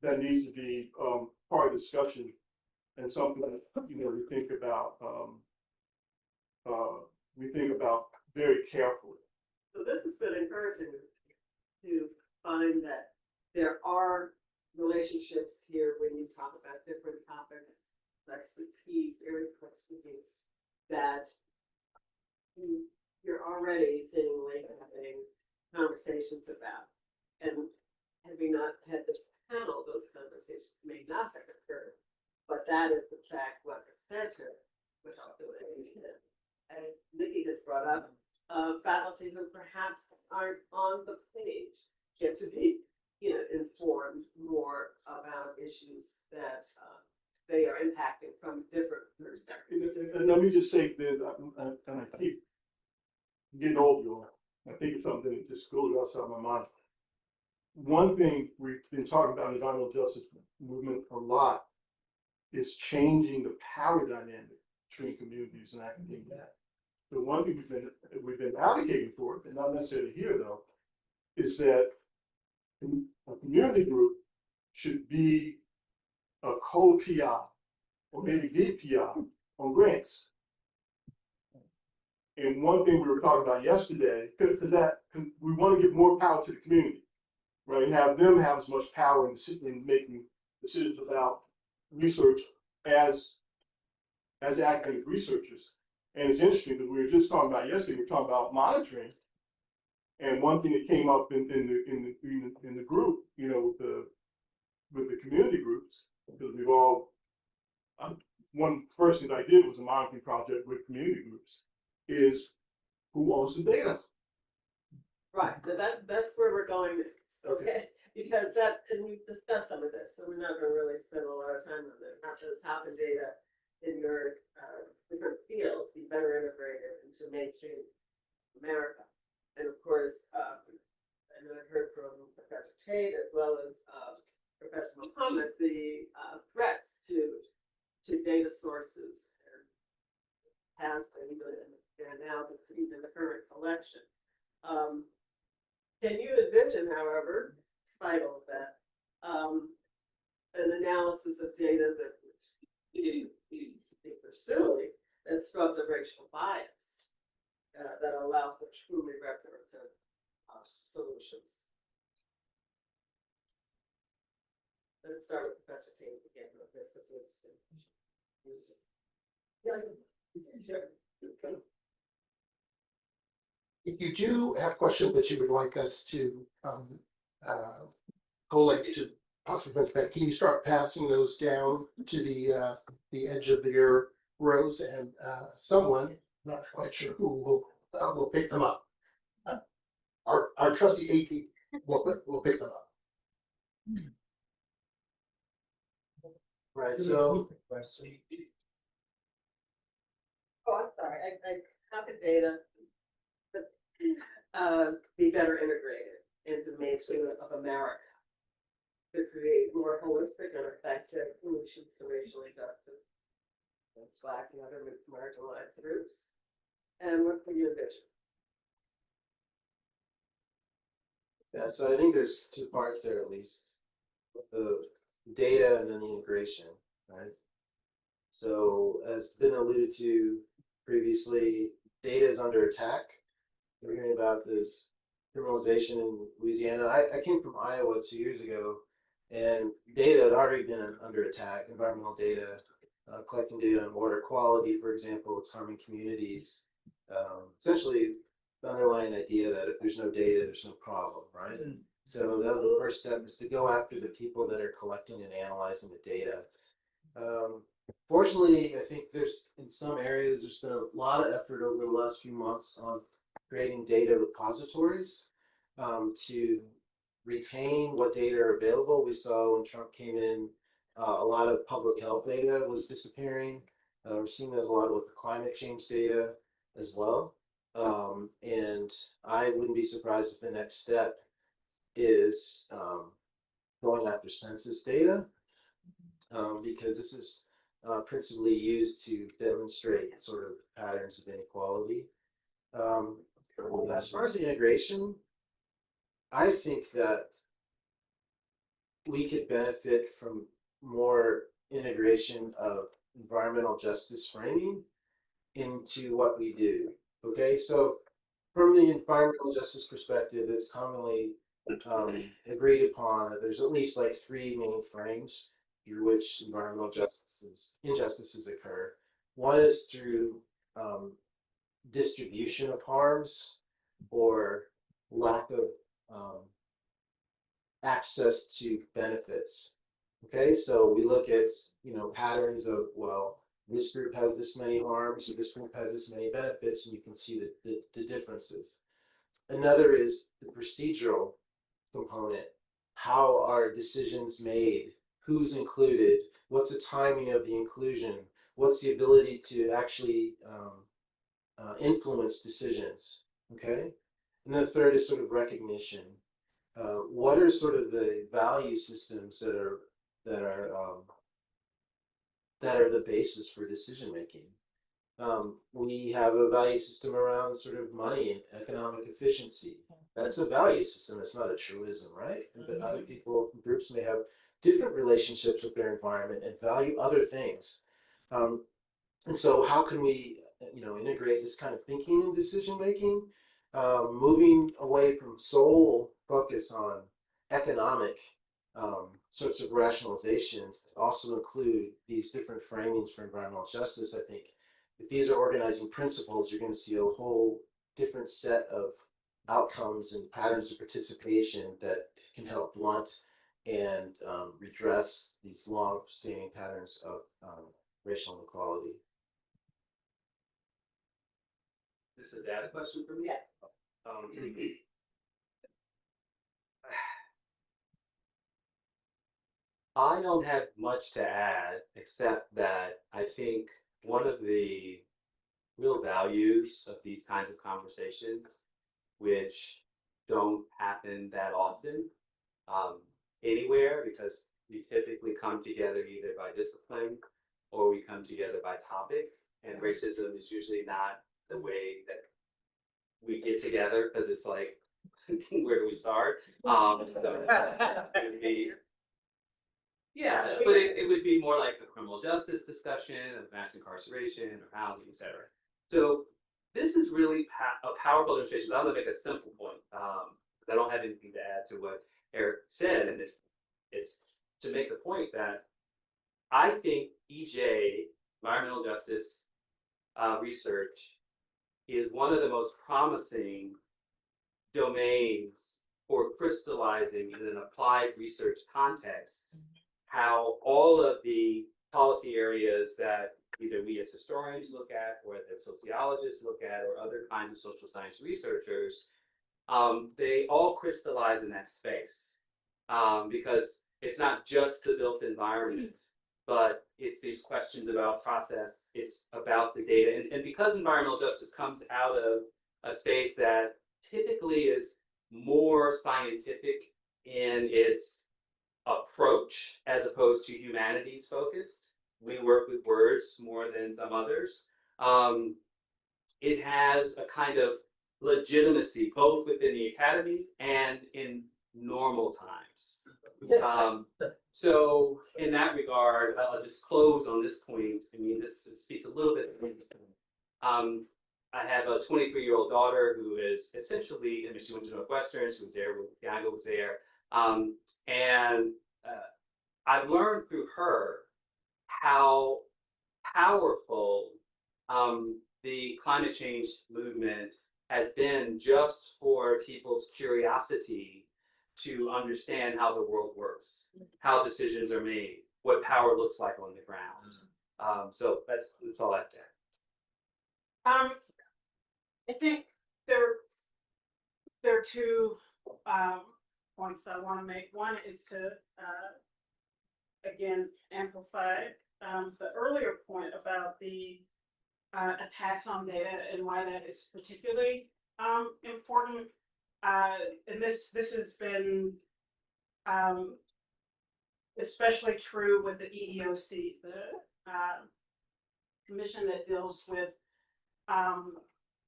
that needs to be part of the discussion and something that we think about very carefully. So this has been encouraging to find that there are relationships here when you talk about different topics, expertise, areas of expertise that you're already seemingly having conversations about. And had we not had this panel, those conversations may not have occurred. But that is in fact what the center was doing. And Nikki has brought up faculty who perhaps aren't on the page get to be informed more about issues that they are impacting from different perspectives. And let me just say that, and I keep getting old, y'all. I think it's something that just goes outside my mind. One thing we've been talking about in the environmental justice movement a lot is changing the power dynamic between communities and academia. The one thing we've been advocating for, and not necessarily here though, is that a community group should be a co-PI or maybe lead PI on grants. And one thing we were talking about yesterday, because we want to give more power to the community, right? And have them have as much power in making decisions about research as academic researchers. And it's interesting because we were just talking about yesterday, we were talking about monitoring. And one thing that came up in the group, with the community groups, because we've all, one first thing I did was a monitoring project with community groups, is who owns the data? Right, that's where we're going next, okay? Because and we've discussed some of this, so we're not gonna really spend a lot of time on it. Not just how can data in your different fields be better integrated into mainstream America. And of course, I know I heard from Professor Tate as well as Professor Muhammad the threats to data sources and past and now even the current collection. Can you envision, however, despite all of that, an analysis of data that would be pursuing that scrub the racial bias that allow for truly reparative solutions? Let's start with Professor Tate again. This is If you do have questions that you would like us to collate to possibly bring back, can you start passing those down to the edge of your rows, and someone, not quite sure who, will pick them up. Our trustee AT will pick them up. Right, so Oh, I'm sorry. How could data be better integrated into the mainstream of America to create more holistic and effective solutions to racially justice, Black and other marginalized groups? And what do you envision? yeah, so I think there's two parts there at least. The data and then the integration, right? So as been alluded to previously, data is under attack. We're hearing about this criminalization in Louisiana. I came from Iowa 2 years ago, and data had already been under attack. Environmental data, collecting data on water quality, for example, it's harming communities. Essentially, the underlying idea that if there's no data, there's no problem, right? So that was the first step, is to go after the people that are collecting and analyzing the data. Fortunately, I think in some areas, there's been a lot of effort over the last few months on creating data repositories to retain what data are available. We saw when Trump came in, a lot of public health data was disappearing. We're seeing that a lot with the climate change data as well. And I wouldn't be surprised if the next step is going after census data, because this is principally used to demonstrate sort of patterns of inequality. As far as the integration, I think that we could benefit from more integration of environmental justice framing into what we do. Okay, so from the environmental justice perspective, it's commonly agreed upon that there's at least like three main frames through which environmental injustices occur. One is through distribution of harms or lack of access to benefits. Okay, so we look at patterns of, well, this group has this many harms or this group has this many benefits, and you can see the differences. Another is the procedural component. How are decisions made? Who's included? What's the timing of the inclusion? What's the ability to actually influence decisions? Okay, and the third is sort of recognition. What are sort of the value systems that are the basis for decision making? We have a value system around sort of money and economic efficiency. That's a value system. It's not a truism, right? But other groups may have different relationships with their environment and value other things. And so how can we, integrate this kind of thinking and decision making, moving away from sole focus on economic sorts of rationalizations to also include these different framings for environmental justice. I think if these are organizing principles, you're going to see a whole different set of outcomes and patterns of participation that can help blunt and redress these long-standing patterns of racial inequality. This is a data question for me? Yeah. I don't have much to add, except that I think one of the real values of these kinds of conversations, which don't happen that often anywhere, because we typically come together either by discipline or we come together by topic, and racism is usually not the way that we get together, because it's like, where do we start? It would be, yeah, but it would be more like a criminal justice discussion of mass incarceration or housing, etc. So this is really a powerful demonstration. I'm going to make a simple point. I don't have anything to add to what Eric said, and it's to make the point that I think EJ, environmental justice research, is one of the most promising domains for crystallizing in an applied research context how all of the policy areas that either we as historians look at or that sociologists look at or other kinds of social science researchers, they all crystallize in that space, because it's not just the built environment, but it's these questions about process, it's about the data. And because environmental justice comes out of a space that typically is more scientific in its approach as opposed to humanities focused, we work with words more than some others. It has a kind of legitimacy both within the academy and in normal times. So in that regard, I'll just close on this point. I mean, this speaks a little bit. I have a 23-year-old daughter who is essentially, I mean, she went to Northwestern, she was there when Keeanga was there. And I've learned through her how powerful the climate change movement has been just for people's curiosity to understand how the world works, how decisions are made, what power looks like on the ground. So that's all I have to add. I think there are two points I want to make. One is to, again, amplify the earlier point about the attacks on data and why that is particularly important. And this has been especially true with the EEOC, the commission that deals with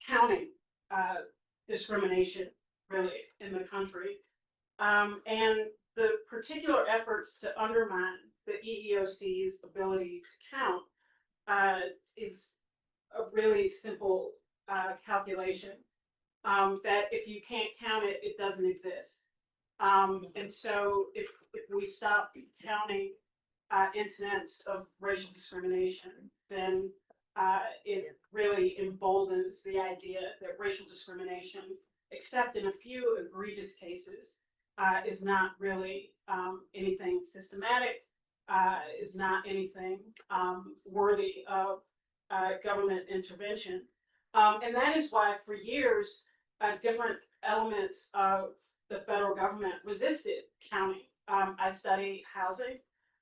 counting discrimination really in the country. And the particular efforts to undermine the EEOC's ability to count is a really simple calculation that if you can't count it, it doesn't exist. And so if we stop counting incidents of racial discrimination, then it really emboldens the idea that racial discrimination, except in a few egregious cases, is not really anything systematic, is not anything worthy of government intervention. And that is why for years, different elements of the federal government resisted counting. I study housing.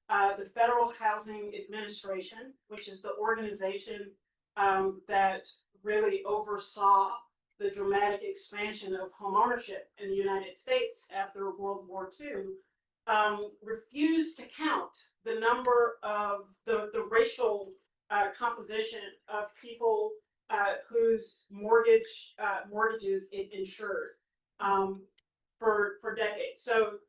The Federal Housing Administration, which is the organization that really oversaw the dramatic expansion of homeownership in the United States after World War II, refused to count the number of the racial composition of people whose mortgages it insured for decades. So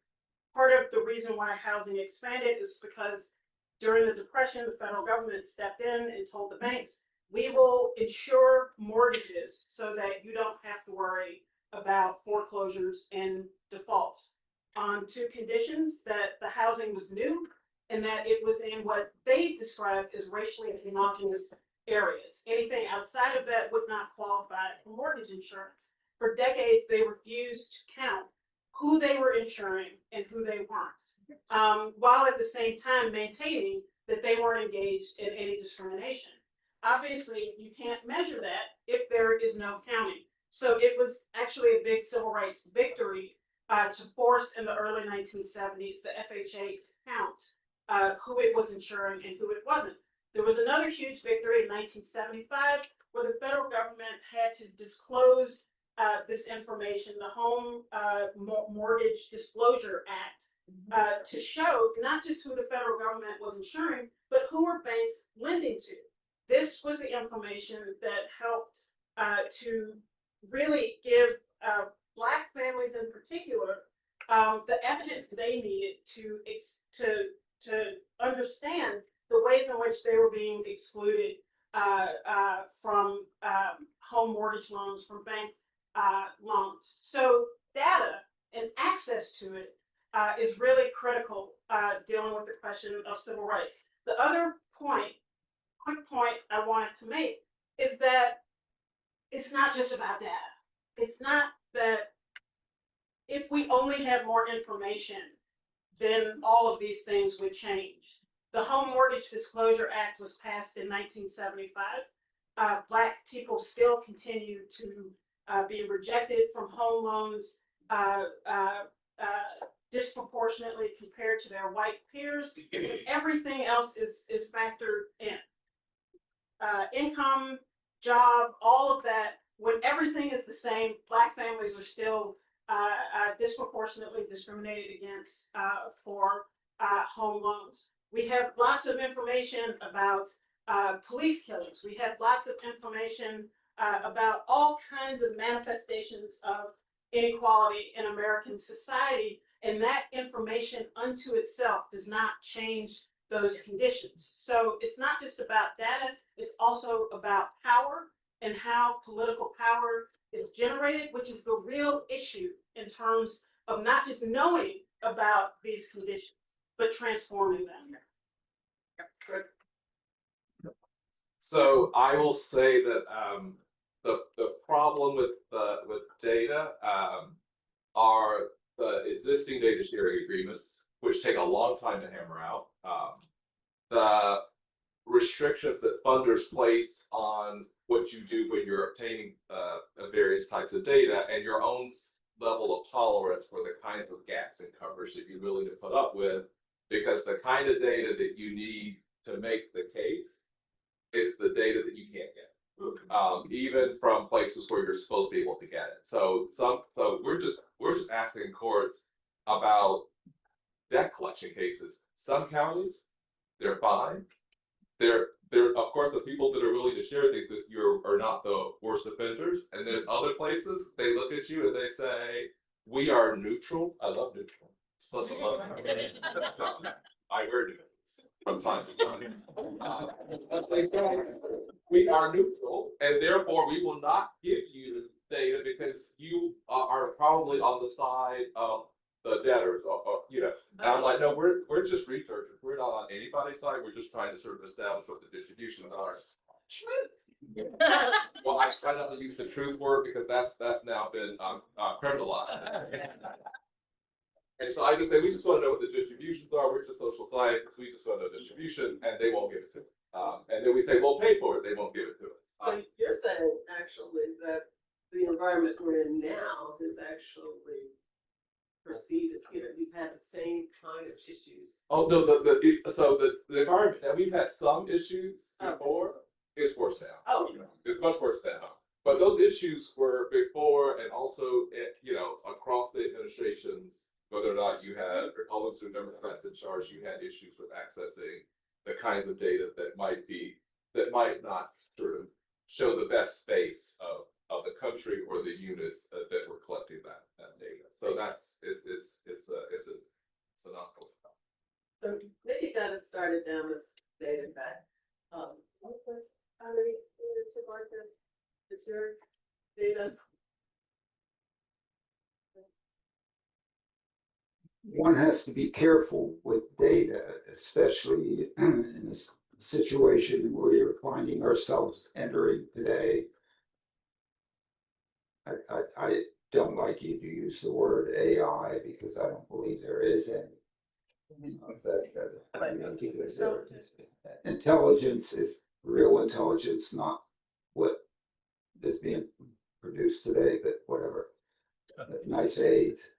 part of the reason why housing expanded is because during the Depression, the federal government stepped in and told the banks, we will insure mortgages so that you don't have to worry about foreclosures and defaults, on two conditions: that the housing was new and that it was in what they described as racially homogeneous areas. Anything outside of that would not qualify for mortgage insurance. For decades, they refused to count who they were insuring and who they weren't, while at the same time maintaining that they weren't engaged in any discrimination. Obviously, you can't measure that if there is no counting. So it was actually a big civil rights victory to force in the early 1970s the FHA to count who it was insuring and who it wasn't. There was another huge victory in 1975 where the federal government had to disclose this information, the Home Mortgage Disclosure Act, to show not just who the federal government was insuring, but who were banks lending to. This was the information that helped to really give Black families in particular the evidence they needed to understand the ways in which they were being excluded from home mortgage loans, from bank loans. So data and access to it is really critical dealing with the question of civil rights. The other quick point I wanted to make is that it's not just about data. It's not that if we only had more information, then all of these things would change. The Home Mortgage Disclosure Act was passed in 1975. Black people still continue to be rejected from home loans disproportionately compared to their white peers. Everything else is factored in. Income, job, all of that. When everything is the same, Black families are still disproportionately discriminated against for home loans. We have lots of information about police killings. We have lots of information about all kinds of manifestations of inequality in American society, and that information unto itself does not change those conditions. So it's not just about data, it's also about power and how political power is generated, which is the real issue in terms of not just knowing about these conditions, but transforming them. So I will say that the problem with data are the existing data sharing agreements, which take a long time to hammer out. The restrictions that funders place on what you do when you're obtaining various types of data, and your own level of tolerance for the kinds of gaps in coverage that you're willing to put up with, because the kind of data that you need to make the case is the data that you can't get. Even from places where you're supposed to be able to get it. So we're just asking courts about debt collection cases. Some counties, they're fine. They're of course the people that are willing to share think that you are not the worst offenders. And there's other places they look at you and they say, we are neutral. I love neutral. Such a love. I wear neutral from time to time. But they say, we are neutral, and therefore we will not give you data because you are probably on the side of the debtors, you know. And I'm like, no, we're just researchers. We're not on anybody's side. We're just trying to sort of establish what the distributions are. Well, I try not to use the truth word because that's now been criminalized. And so I just say, we just want to know what the distributions are. We're just social scientists. We just want to know distribution, and they won't give it to us. And then we say, well, pay for it. They won't give it to us. So you're saying actually that the environment we're in now is actually proceeded, you know, you've had the same kind of issues. Oh no, the environment, and we've had some issues before. It's worse now. Oh, it's much worse now. But those issues were before, and also, you know, across the administrations. Whether or not you had Republicans or Democrats in charge, you had issues with accessing the kinds of data that might not sort of show the best face of the country or the units that were collecting that data. So that's it's an awful. so maybe got us started down this data back. How many years to Martha? Is your data? One has to be careful with data, especially in a situation where you're finding ourselves entering today. I don't like you to use the word AI because I don't believe there is any. Intelligence is real intelligence, not what is being produced today, but whatever. Nice aids.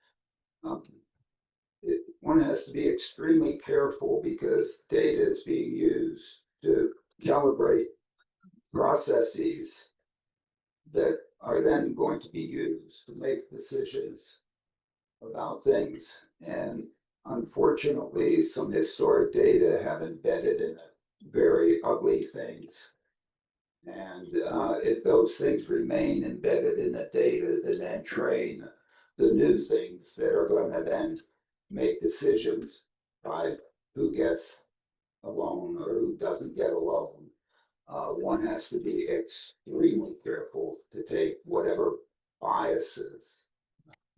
One has to be extremely careful because data is being used to calibrate processes that are then going to be used to make decisions about things. And unfortunately, some historic data have embedded in it very ugly things. And if those things remain embedded in the data, they then train the new things that are going to then make decisions by who gets a loan or who doesn't get a loan. One has to be extremely careful to take whatever biases,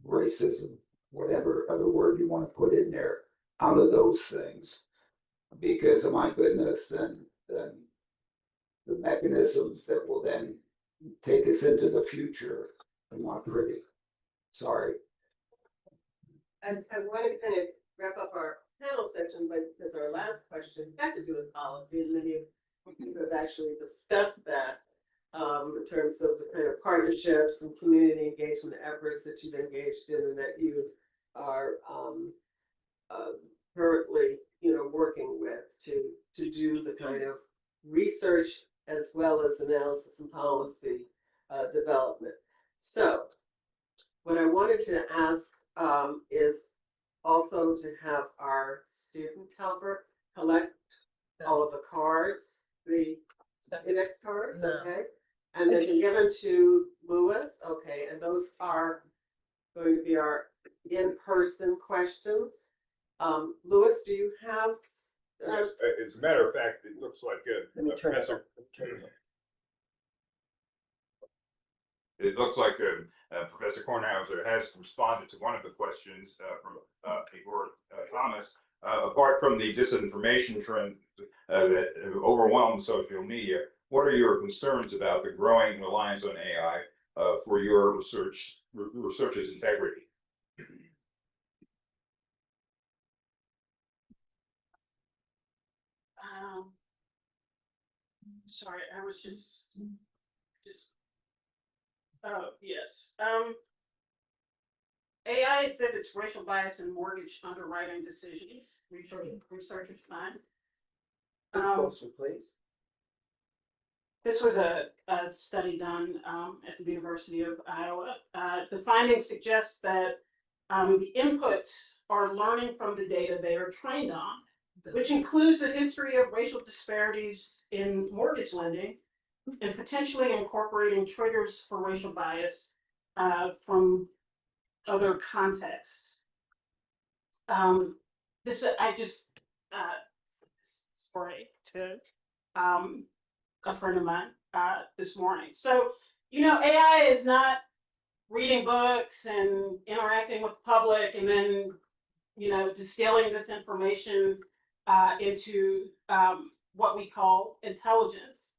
racism, whatever other word you want to put in there, out of those things. Because, oh my goodness, then the mechanisms that will then take us into the future are not pretty. Sorry. I want to kind of wrap up our panel section, but because our last question had to do with policy, and many of you have actually discussed that in terms of the kind of partnerships and community engagement efforts that you've engaged in and that you are currently, you know, working with to do the kind of research as well as analysis and policy development. So what I wanted to ask is also to have our student helper collect all of the cards, the index cards, okay? And then give them to Lewis, okay? And those are going to be our in-person questions. Lewis, do you have? Yes, as a matter of fact, it looks like Let me turn it Professor. on. It looks like Professor Kornhauser has responded to one of the questions from Igor Thomas. Apart from the disinformation trend that overwhelms social media, what are your concerns about the growing reliance on AI for your research's integrity? Sorry, I was just, oh, yes. AI exhibits racial bias in mortgage underwriting decisions, researchers find. Question, please. This was a study done at the University of Iowa. The findings suggest that the inputs are learning from the data they are trained on, which includes a history of racial disparities in mortgage lending and potentially incorporating triggers for racial bias from other contexts. I just story to a friend of mine this morning. So, AI is not reading books and interacting with the public and then, distilling this information into what we call intelligence.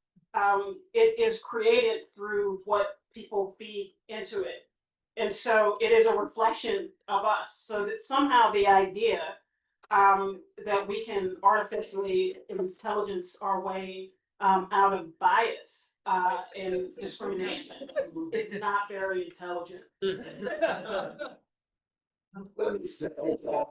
It is created through what people feed into it. And so it is a reflection of us. So that somehow the idea that we can artificially intelligence our way out of bias and discrimination is not very intelligent. Let me say that.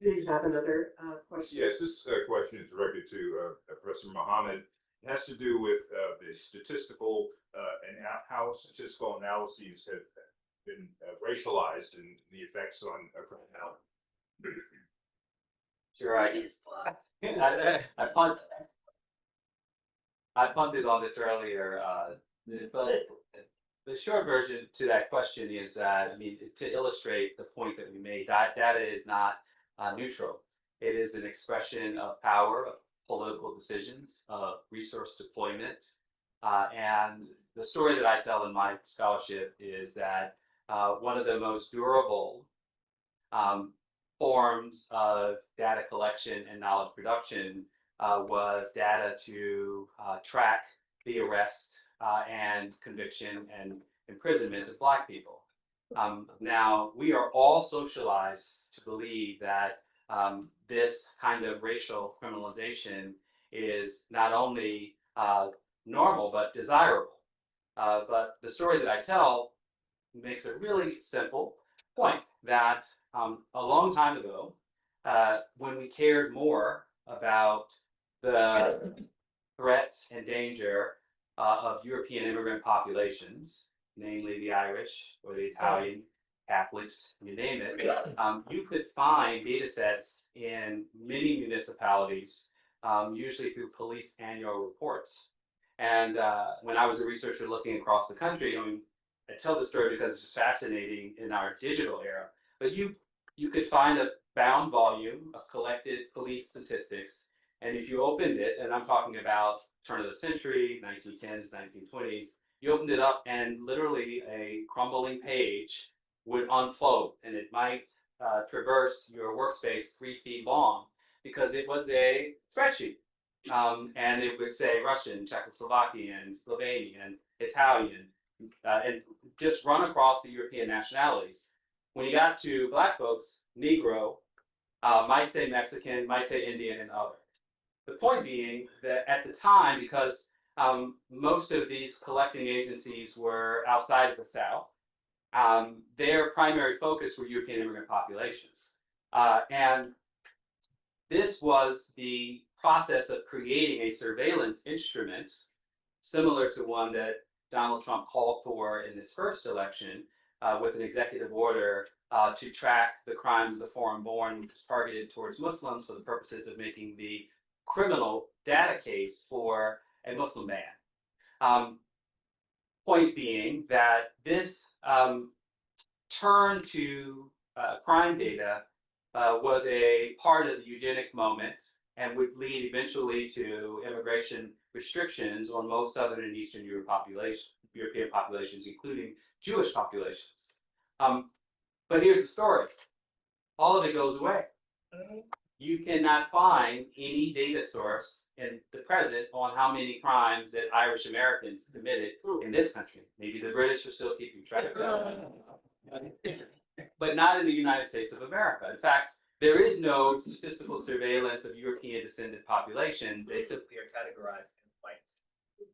Do you have another question? Yes, this question is directed to Professor Muhammad. It has to do with the statistical and how statistical analyses have been racialized and the effects on criminality. Sure, I punted on this earlier, but the short version to that question is that, to illustrate the point that we made, data is not neutral. It is an expression of power, of political decisions, of resource deployment. And the story that I tell in my scholarship is that one of the most durable forms of data collection and knowledge production was data to track the arrest and conviction and imprisonment of Black people. Now, we are all socialized to believe that this kind of racial criminalization is not only normal, but desirable. But the story that I tell makes a really simple point that a long time ago, when we cared more about the threat and danger of European immigrant populations, namely the Irish or the Italian, Catholics, you name it, you could find data sets in many municipalities, usually through police annual reports. And when I was a researcher looking across the country, I tell this story because it's just fascinating in our digital era, but you could find a bound volume of collected police statistics, and if you opened it, and I'm talking about turn of the century, 1910s, 1920s, you opened it up and literally a crumbling page would unfold, and it might traverse your workspace 3 feet long because it was a spreadsheet. And it would say Russian, Czechoslovakian, Slovenian, Italian, and just run across the European nationalities. When you got to Black folks, Negro, might say Mexican, might say Indian, and other. The point being that at the time, because most of these collecting agencies were outside of the South, their primary focus were European immigrant populations. And this was the process of creating a surveillance instrument similar to one that Donald Trump called for in his first election with an executive order to track the crimes of the foreign-born, which was targeted towards Muslims for the purposes of making the criminal data case for a Muslim ban. Point being that this turn to crime data was a part of the eugenic moment and would lead eventually to immigration restrictions on most Southern and Eastern European populations, including Jewish populations. But here's the story. All of it goes away. You cannot find any data source in the present on how many crimes that Irish Americans committed in this country. Maybe the British are still keeping track of that. But not in the United States of America. In fact, there is no statistical surveillance of European descendant populations. They simply are categorized in white.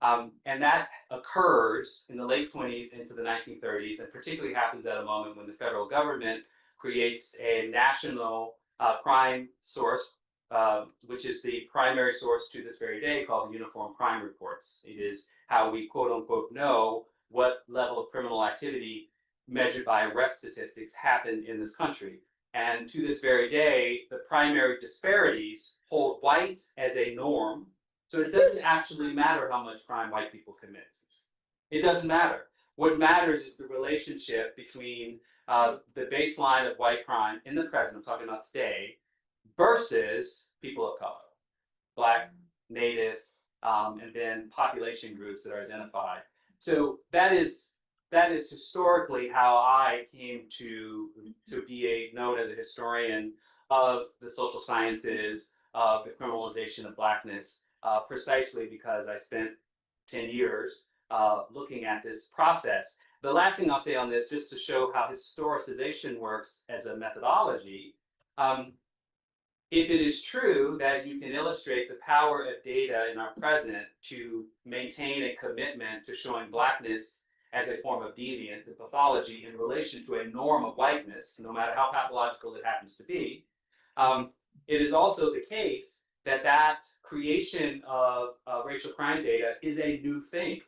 And that occurs in the late 20s into the 1930s, and particularly happens at a moment when the federal government creates a national crime source, which is the primary source to this very day, called the Uniform Crime Reports. It is how we quote unquote know what level of criminal activity measured by arrest statistics happened in this country. And to this very day, the primary disparities hold white as a norm. So it doesn't actually matter how much crime white people commit. It doesn't matter. What matters is the relationship between the baseline of white crime in the present, I'm talking about today, versus people of color, Black, Native, and then population groups that are identified. So that is historically how I came to be known as a historian of the social sciences, of the criminalization of Blackness, precisely because I spent 10 years looking at this process. The last thing I'll say on this, just to show how historicization works as a methodology, if it is true that you can illustrate the power of data in our present to maintain a commitment to showing Blackness as a form of deviant and pathology in relation to a norm of whiteness, no matter how pathological it happens to be, it is also the case that that creation of racial crime data is a new thing.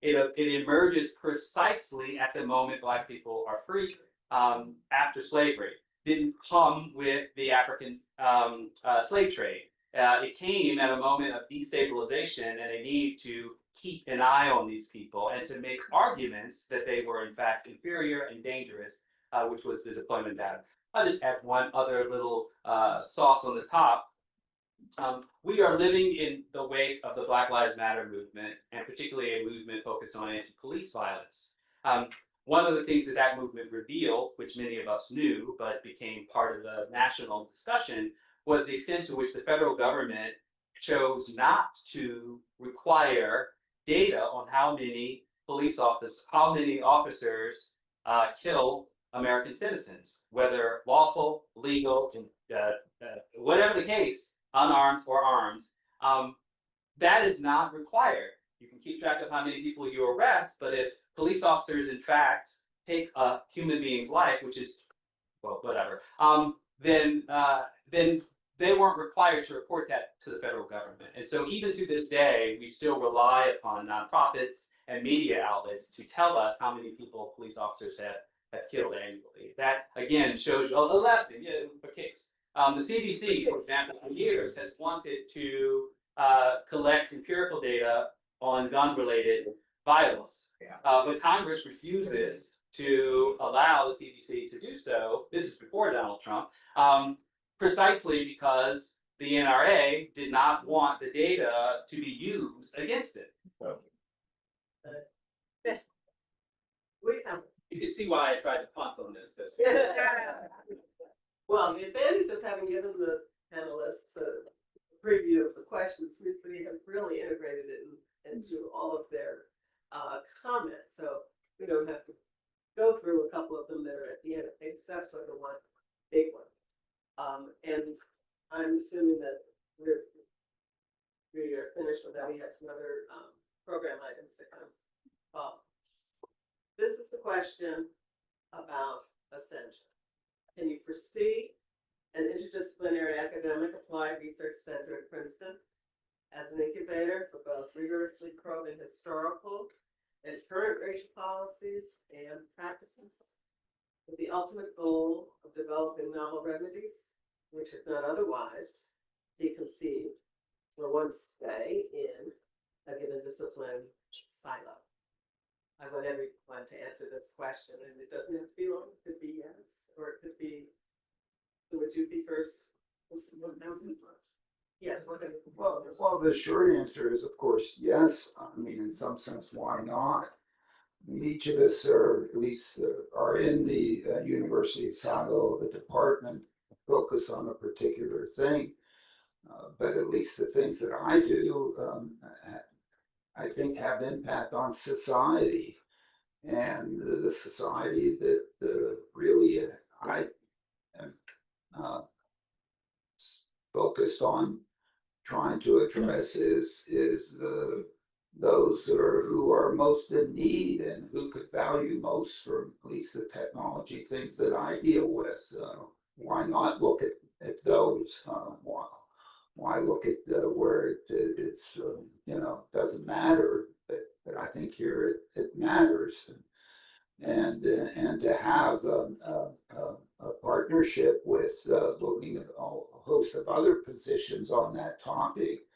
It emerges precisely at the moment Black people are free after slavery. Didn't come with the African slave trade. It came at a moment of destabilization and a need to keep an eye on these people and to make arguments that they were in fact inferior and dangerous, which was the deployment data. I'll just add one other little sauce on the top. We are living in the wake of the Black Lives Matter movement, and particularly a movement focused on anti-police violence. One of the things that movement revealed, which many of us knew, but became part of the national discussion, was the extent to which the federal government chose not to require data on how many officers kill American citizens, whether lawful, legal, whatever the case, unarmed or armed. That is not required. You can keep track of how many people you arrest, but if police officers, in fact, take a human being's life, which is, well, whatever, then they weren't required to report that to the federal government. And so even to this day, we still rely upon nonprofits and media outlets to tell us how many people police officers have killed annually. That, again, shows you, the last thing, for case. The CDC, for example, for years has wanted to collect empirical data on gun-related violence. But Congress refuses to allow the CDC to do so. This is before Donald Trump, precisely because the NRA did not want the data to be used against it. You can see why I tried to punt on this. Well, the advantage of having given the panelists a preview of the questions, we have really integrated it into all of their comments. So we don't have to go through a couple of them that are at the end, except for the one big one. And I'm assuming that we are finished with that. We have some other program items to come. This is the question about Ascension. Can you foresee an interdisciplinary academic applied research center at Princeton as an incubator for both rigorously probing historical and current racial policies and practices, with the ultimate goal of developing novel remedies, which, if not otherwise deconceived, will once stay in a given discipline silo? I want everyone to answer this question, and it doesn't have to be long. It could be yes, or it could be. So would you be first? Yeah. Okay. Well, the short answer is, of course, yes. I mean, in some sense, why not? Each of us are, at least, are in the university silo of a department, focus on a particular thing. But at least the things that I do, I think, have impact on society, and the society that really I am focused on trying to address is those who are most in need and who could value most from at least the technology things that I deal with. Why not look at those? Why look at where it's doesn't matter, but I think here it matters, and to have a partnership with looking at a host of other positions on that topic,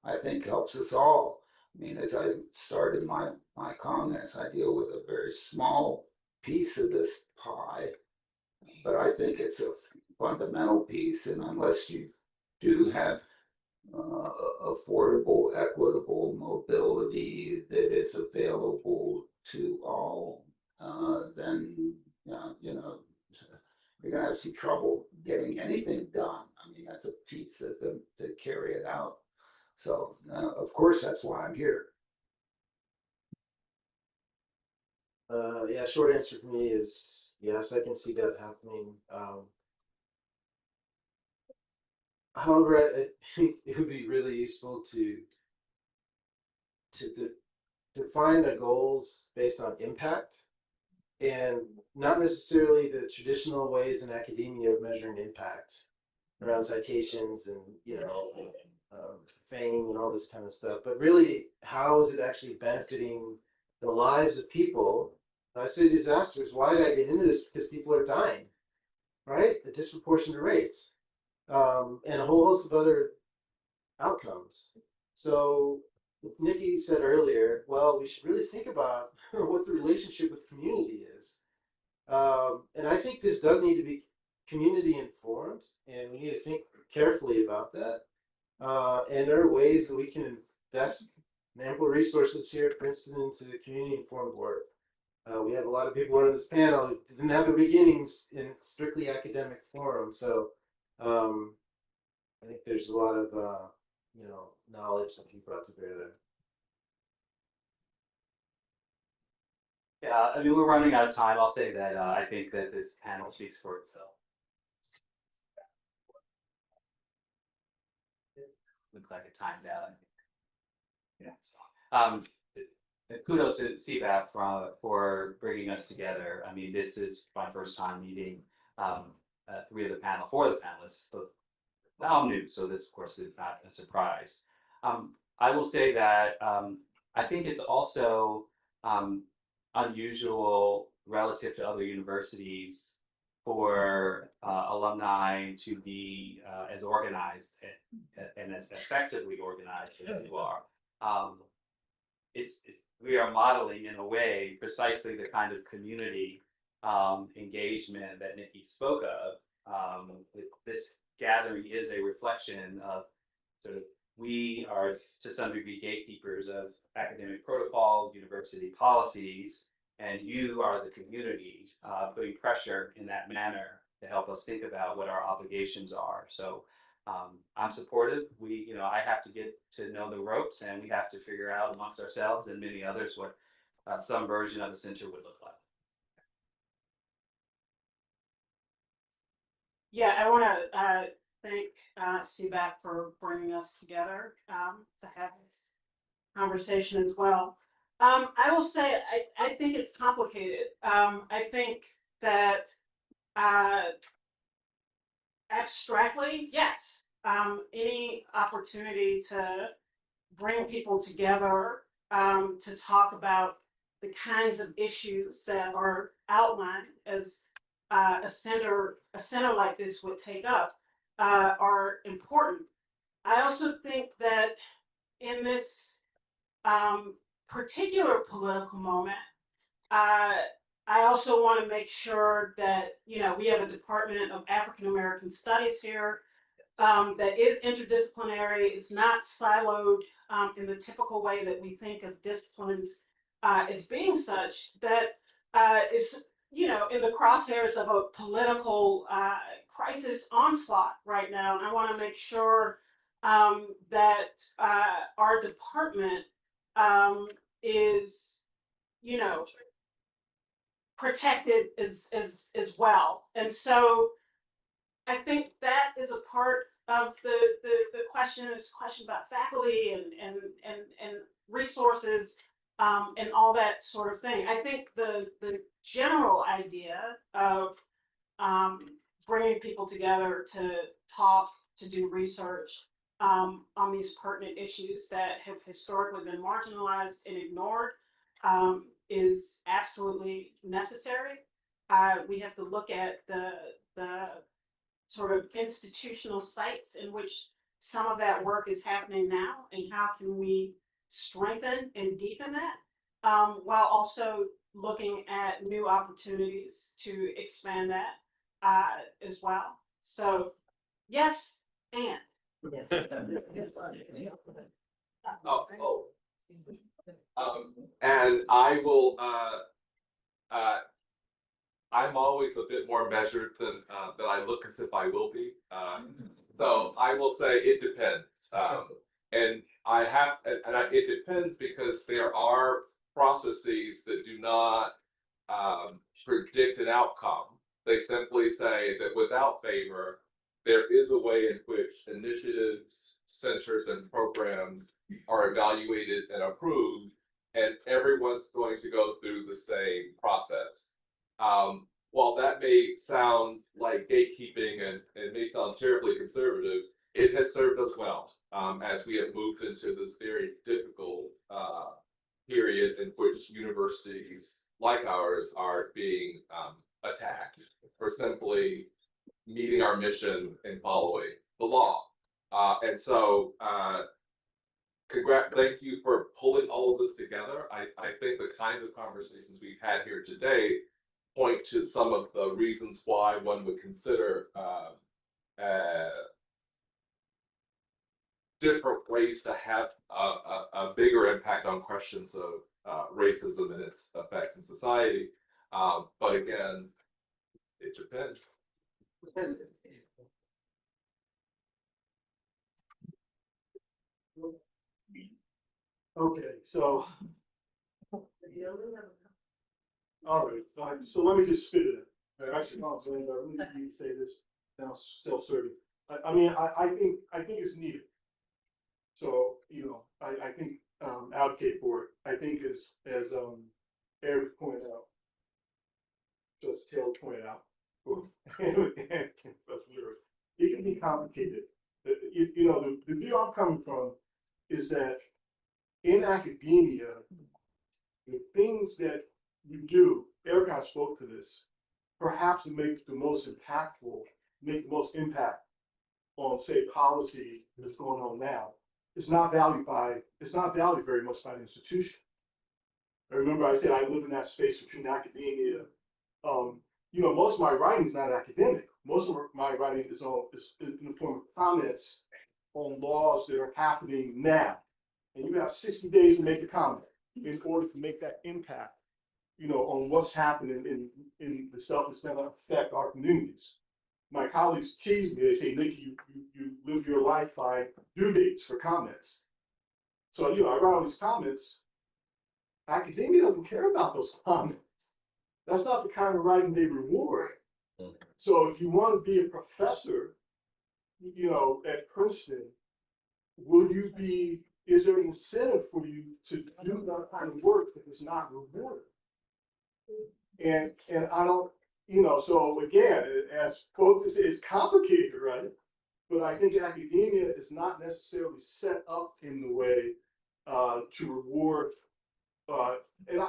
I think helps us all. I mean, as I started my comments, I deal with a very small piece of this pie, but I think it's a fundamental piece, and unless you do have affordable, equitable mobility that is available to all, then you're gonna have some trouble getting anything done. I mean, that's a piece to carry it out. So, of course, that's why I'm here. Yeah, short answer for me is yes, I can see that happening. However, I think it would be really useful to define the goals based on impact, and not necessarily the traditional ways in academia of measuring impact around citations and fame and all this kind of stuff, but really how is it actually benefiting the lives of people. When I say disasters, why did I get into this? Because people are dying, right, at disproportionate rates, and a whole host of other outcomes. So Nikki said earlier, well, we should really think about what the relationship with community is. And I think this does need to be community informed, and we need to think carefully about that. And there are ways that we can invest ample resources here at Princeton into community informed work. We have a lot of people on this panel who didn't have their beginnings in strictly academic forum, so I think there's a lot of knowledge that can be brought to bear there. Yeah, I mean, we're running out of time. I'll say that I think that this panel speaks for itself. Looks like it timed out. Yeah. So, kudos to CBAP for bringing us together. I mean, this is my first time meeting three of the panelists. But now I'm new, so this, of course, is not a surprise. I will say that I think it's also unusual relative to other universities for alumni to be as organized and as effectively organized as you are. We are modeling in a way precisely the kind of community engagement that Nikki spoke of. This gathering is a reflection of sort of, we are to some degree gatekeepers of academic protocols, university policies, and you are the community putting pressure in that manner to help us think about what our obligations are. So I'm supportive. I have to get to know the ropes, and we have to figure out amongst ourselves and many others what some version of a center would look like. Yeah, I want to thank CBAP for bringing us together to have this conversation as well. I will say I think it's complicated. I think that abstractly, yes, any opportunity to bring people together to talk about the kinds of issues that are outlined as a center like this would take up are important. I also think that in this particular political moment, I also want to make sure that we have a Department of African American Studies here that is interdisciplinary. It's not siloed in the typical way that we think of disciplines as being such, that is in the crosshairs of a political crisis onslaught right now. And I want to make sure that our department is protected as well. And so I think that is a part of the question. It's a question about faculty and resources, and all that sort of thing. I think the general idea of bringing people together to talk, to do research on these pertinent issues that have historically been marginalized and ignored is absolutely necessary. We have to look at the sort of institutional sites in which some of that work is happening now, and how can we strengthen and deepen that, while also looking at new opportunities to expand that as well. So yes, and. Yes. And I will, I'm always a bit more measured than I look as if I will be. So I will say it depends. And it depends because there are processes that do not predict an outcome. They simply say that without favor, there is a way in which initiatives, centers, and programs are evaluated and approved, and everyone's going to go through the same process. While that may sound like gatekeeping and it may sound terribly conservative, it has served us well as we have moved into this very difficult period in which universities like ours are being attacked for simply meeting our mission and following the law. And so thank you for pulling all of this together. I think the kinds of conversations we've had here today point to some of the reasons why one would consider different ways to have a bigger impact on questions of racism and its effects in society. But again, it depends. Okay, so, all right, so let me just spit it out. Actually, no, so I really need to say this, now self-serving. I mean, I think it's needed. So, you know, I think advocate for it. I think as Eric pointed out, just Taylor pointed out, it can be complicated. You know, the view I'm coming from is that in academia, the things that you do, Eric and I spoke to this, perhaps make the most impactful, make the most impact on, say, policy that's going on now. It's not valued very much by the institution. I remember I said I live in that space between academia. You know, most of my writing is not academic. Most of my writing is in the form of comments on laws that are happening now. And you have 60 days to make a comment in order to make that impact, you know, on what's happening in the stuff that's going to affect our communities. My colleagues tease me, they say, Nick, you live your life by due dates for comments. So, you know, I write all these comments. Academia doesn't care about those comments. That's not the kind of writing they reward. So if you want to be a professor, you know, at Princeton, is there an incentive for you to do that kind of work that is not rewarded? And I don't, you know, so again, as folks say, it's complicated, right? But I think academia is not necessarily set up in the way to reward, and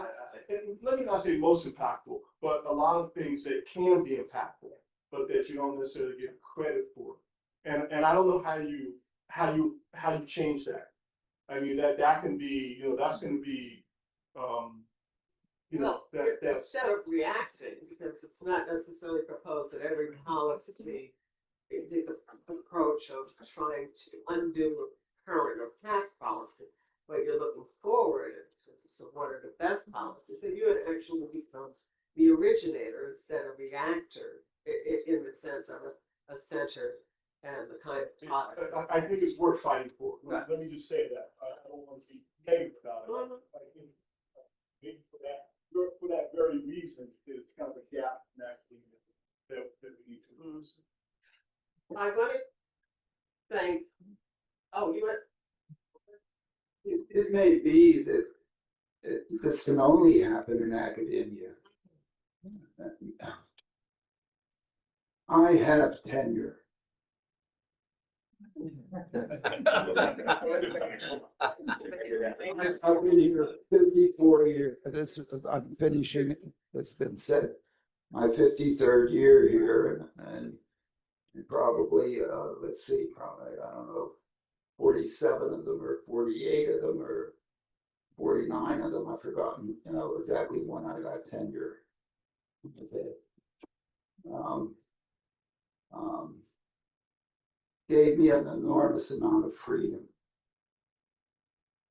let me not say most impactful, but a lot of things that can be impactful, but that you don't necessarily get credit for. And I don't know how you change that. I mean, that can be, you know, that's going to be, you know, instead of reacting, because it's not necessarily proposed that every policy, the approach of trying to undo current or past policy, but you're looking forward to what are the best policies, and you would actually become the originator instead of reactor in the sense of a center and the kind of products. I think it's worth fighting for. Right. Let me just say that. I don't want to be negative about it. I think maybe for that very reason, there's kind of a gap in academia that we need to lose. I want to thank. Oh, you went. it may be that this can only happen in academia. I have tenure. I've been here 54 years. I'm finishing, it's been said, my 53rd year here, and probably, let's see, probably, I don't know, 47 of them or 48 of them or 49 of them, I've forgotten, exactly when I got tenure. Gave me an enormous amount of freedom.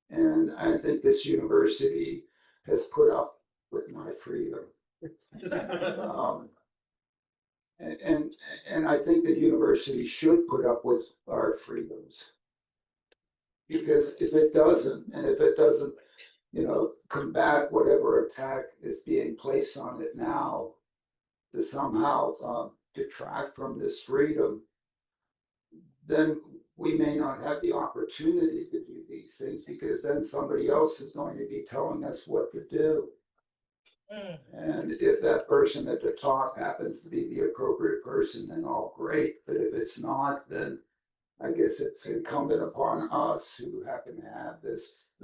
And I think this university has put up with my freedom. And I think the university should put up with our freedoms. Because if it doesn't, and if it doesn't, combat whatever attack is being placed on it now to somehow detract from this freedom, then we may not have the opportunity to do these things, because then somebody else is going to be telling us what to do. And if that person at the top happens to be the appropriate person, then all great. But if it's not, then I guess it's incumbent upon us who happen to have this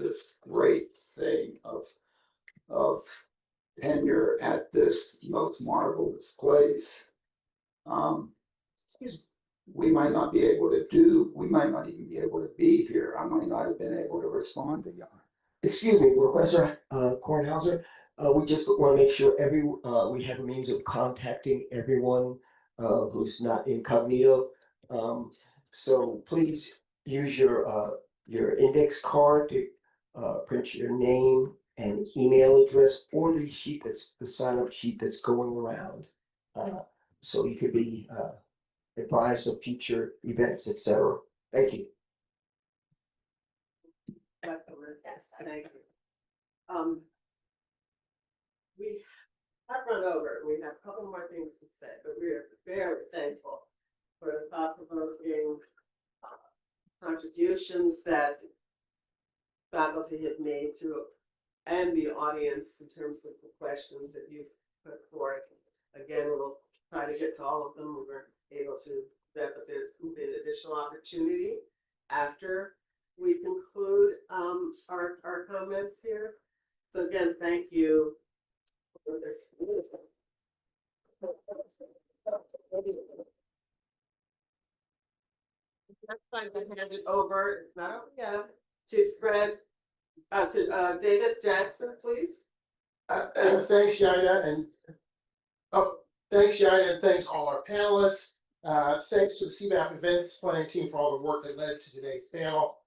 great thing of tenure at this most marvelous place. We might not be able to do, we might not even be able to be here. I might not have been able to respond to you. Excuse me, Professor Kornhauser. We just want to make sure we have a means of contacting everyone who's not incognito. So please use your index card to print your name and email address, or the sheet the sign-up sheet that's going around, so you could be advised of future events, etc. Thank you. Yes, thank you. We have run over. We have a couple more things to say, but we are very thankful for the thought-provoking contributions that faculty have made to, and the audience in terms of the questions that you've put forth. Again, we'll try to get to all of them. We were able to, but there's been additional opportunity after we conclude our comments here. So again, thank you for this. Next time I hand it over, it's not over yet, to David Jackson, please. Thanks, Yaina, and thanks all our panelists. Thanks to the CBAP events planning team for all the work that led to today's panel.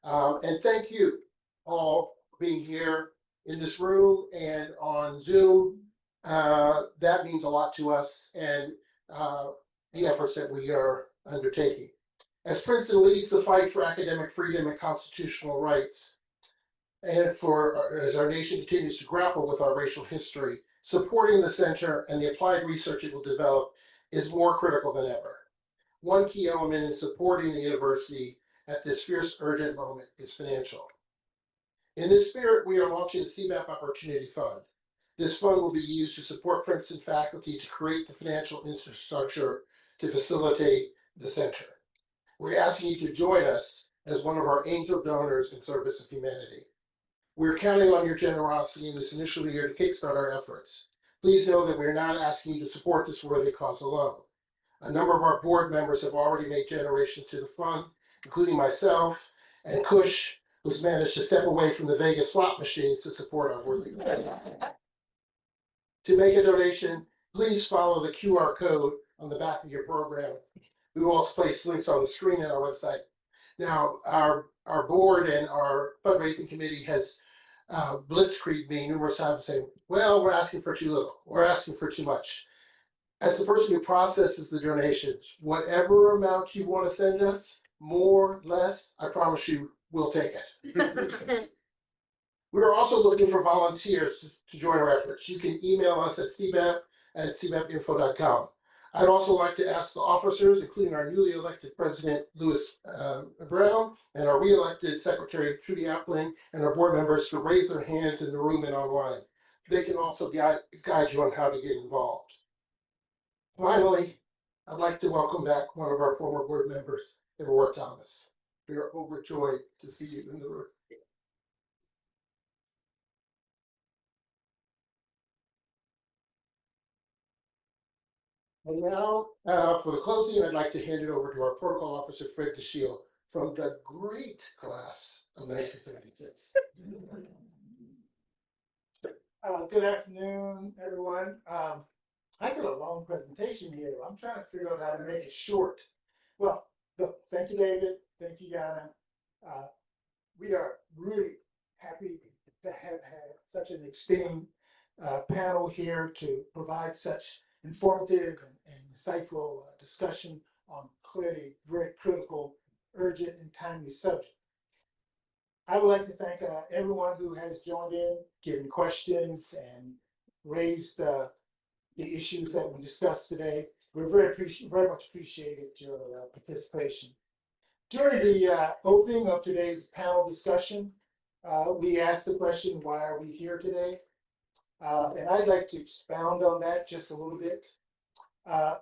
And thank you all for being here in this room and on Zoom. That means a lot to us, and the efforts that we are undertaking. As Princeton leads the fight for academic freedom and constitutional rights, and as our nation continues to grapple with our racial history, supporting the center and the applied research it will develop is more critical than ever. One key element in supporting the university at this fierce, urgent moment is financial. In this spirit, we are launching the CBAP Opportunity Fund. This fund will be used to support Princeton faculty to create the financial infrastructure to facilitate the center. We're asking you to join us as one of our angel donors in service of humanity. We're counting on your generosity in this initial year to kickstart our efforts. Please know that we're not asking you to support this worthy cause alone. A number of our board members have already made donations to the fund, including myself and Kush, who's managed to step away from the Vegas slot machines to support our worthy cause. To make a donation, please follow the QR code on the back of your program. We will also place links on the screen at our website. Now, our board and our fundraising committee has blitzkrieged me numerous times saying, well, we're asking for too little, we're asking for too much. As the person who processes the donations, whatever amount you want to send us, more, less, I promise you, we'll take it. We're also looking for volunteers to join our efforts. You can email us at cbap@cbapinfo.com. I'd also like to ask the officers, including our newly elected President Louis Brown and our re-elected Secretary Trudy Appling and our board members to raise their hands in the room and online. They can also guide you on how to get involved. Finally, I'd like to welcome back one of our former board members, Aurora Thomas. We are overjoyed to see you in the room. And now, for the closing, I'd like to hand it over to our protocol officer, Fred DeShiel, from the great class of 1976. Good afternoon, everyone. I got a long presentation here. I'm trying to figure out how to make it short. Well, look, thank you, David. Thank you, Yana. We are really happy to have had such an esteemed panel here to provide such informative and insightful discussion on clearly very critical, urgent, and timely subject. I would like to thank everyone who has joined in, given questions, and raised the issues that we discussed today. We're very much appreciated your participation. During the opening of today's panel discussion, we asked the question, why are we here today? And I'd like to expound on that just a little bit.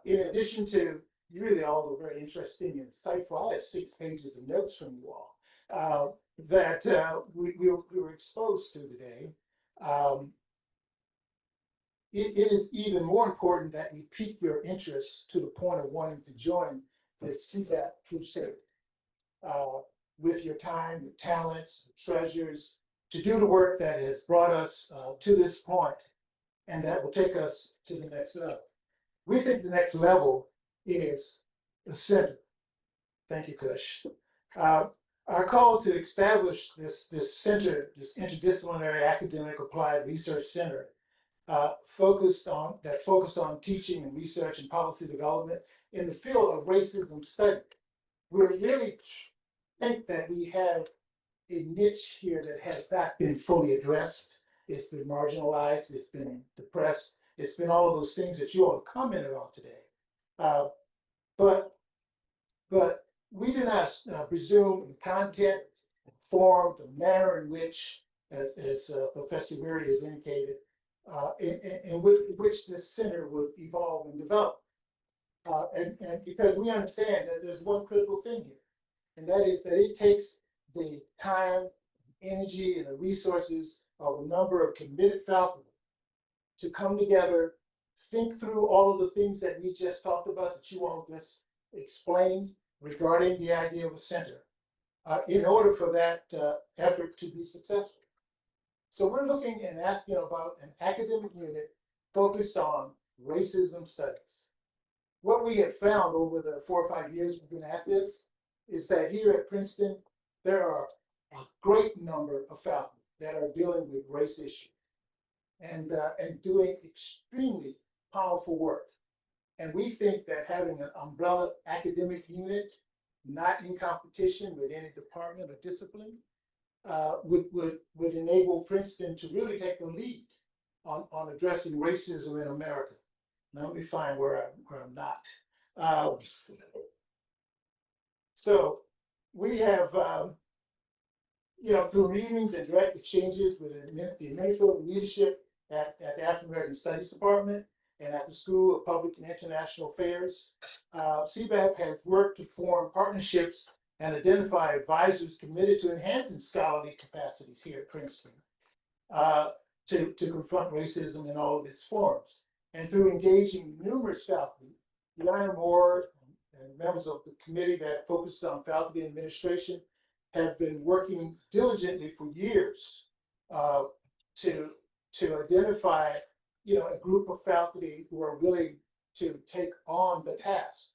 In addition to really all the very interesting and insightful, I have 6 pages of notes from you all that we were exposed to today. It is even more important that we pique your interest to the point of wanting to join this CBAP crusade with your time, your talents, your treasures, to do the work that has brought us to this point and that will take us to the next level. We think the next level is the center. Thank you, Kush. Our call to establish this center, this interdisciplinary academic applied research center, focused on teaching and research and policy development in the field of racism study. We really think that we have a niche here that has not been fully addressed. It's been marginalized, it's been depressed, it's been all of those things that you all commented on today. But we do not presume in content, form, the manner in which, as Professor Wherry has indicated, in which this center would evolve and develop. And because we understand that there's one critical thing here, and that is that it takes the time, energy, and the resources of a number of committed faculty to come together, think through all of the things that we just talked about, that you all just explained regarding the idea of a center, in order for that effort to be successful. So we're looking and asking about an academic unit focused on racism studies. What we have found over the 4 or 5 years we've been at this is that here at Princeton, there are a great number of faculty that are dealing with race issues and doing extremely powerful work. And we think that having an umbrella academic unit, not in competition with any department or discipline, would enable Princeton to really take the lead on addressing racism in America. Now let me find where I'm not. So we have, through meetings and direct exchanges with the administrative leadership at the African American Studies Department and at the School of Public and International Affairs, CBAP has worked to form partnerships and identify advisors committed to enhancing scholarly capacities here at Princeton to confront racism in all of its forms. And through engaging numerous faculty, Yana Moore and members of the committee that focuses on faculty administration have been working diligently for years to identify a group of faculty who are willing to take on the task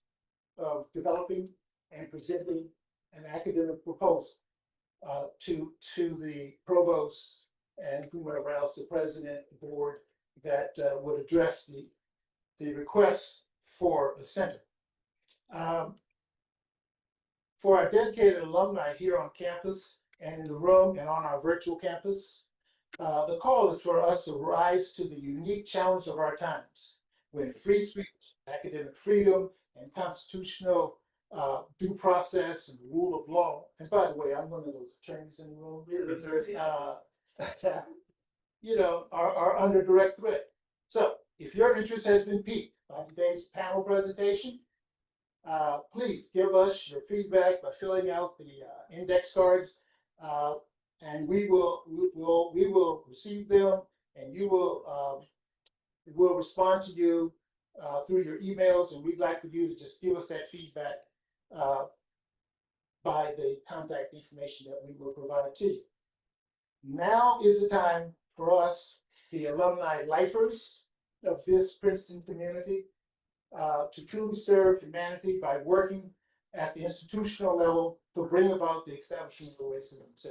of developing and presenting an academic proposal to the provost and whomever else, the president, the board, that would address the requests for a center. For our dedicated alumni here on campus and in the room and on our virtual campus, the call is for us to rise to the unique challenge of our times when free speech, academic freedom, and constitutional due process and rule of law. And by the way, I'm one of those attorneys in the room. Are under direct threat. So if your interest has been piqued by today's panel presentation, please give us your feedback by filling out the index cards, and we will receive them, and we'll respond to you through your emails, and we'd like for you to just give us that feedback by the contact information that we will provide to you. Now is the time for us, the alumni lifers of this Princeton community, to truly serve humanity by working at the institutional level to bring about the establishment of racism. So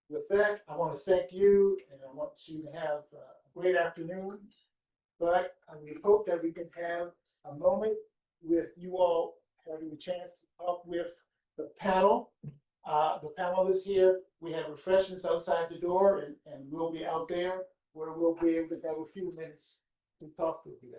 with that, I want to thank you, and I want you to have a great afternoon. But we hope that we can have a moment with you all having a chance to talk with the panel. The panelists here, we have refreshments outside the door, and we'll be out there where we'll be able to have a few minutes to talk with you.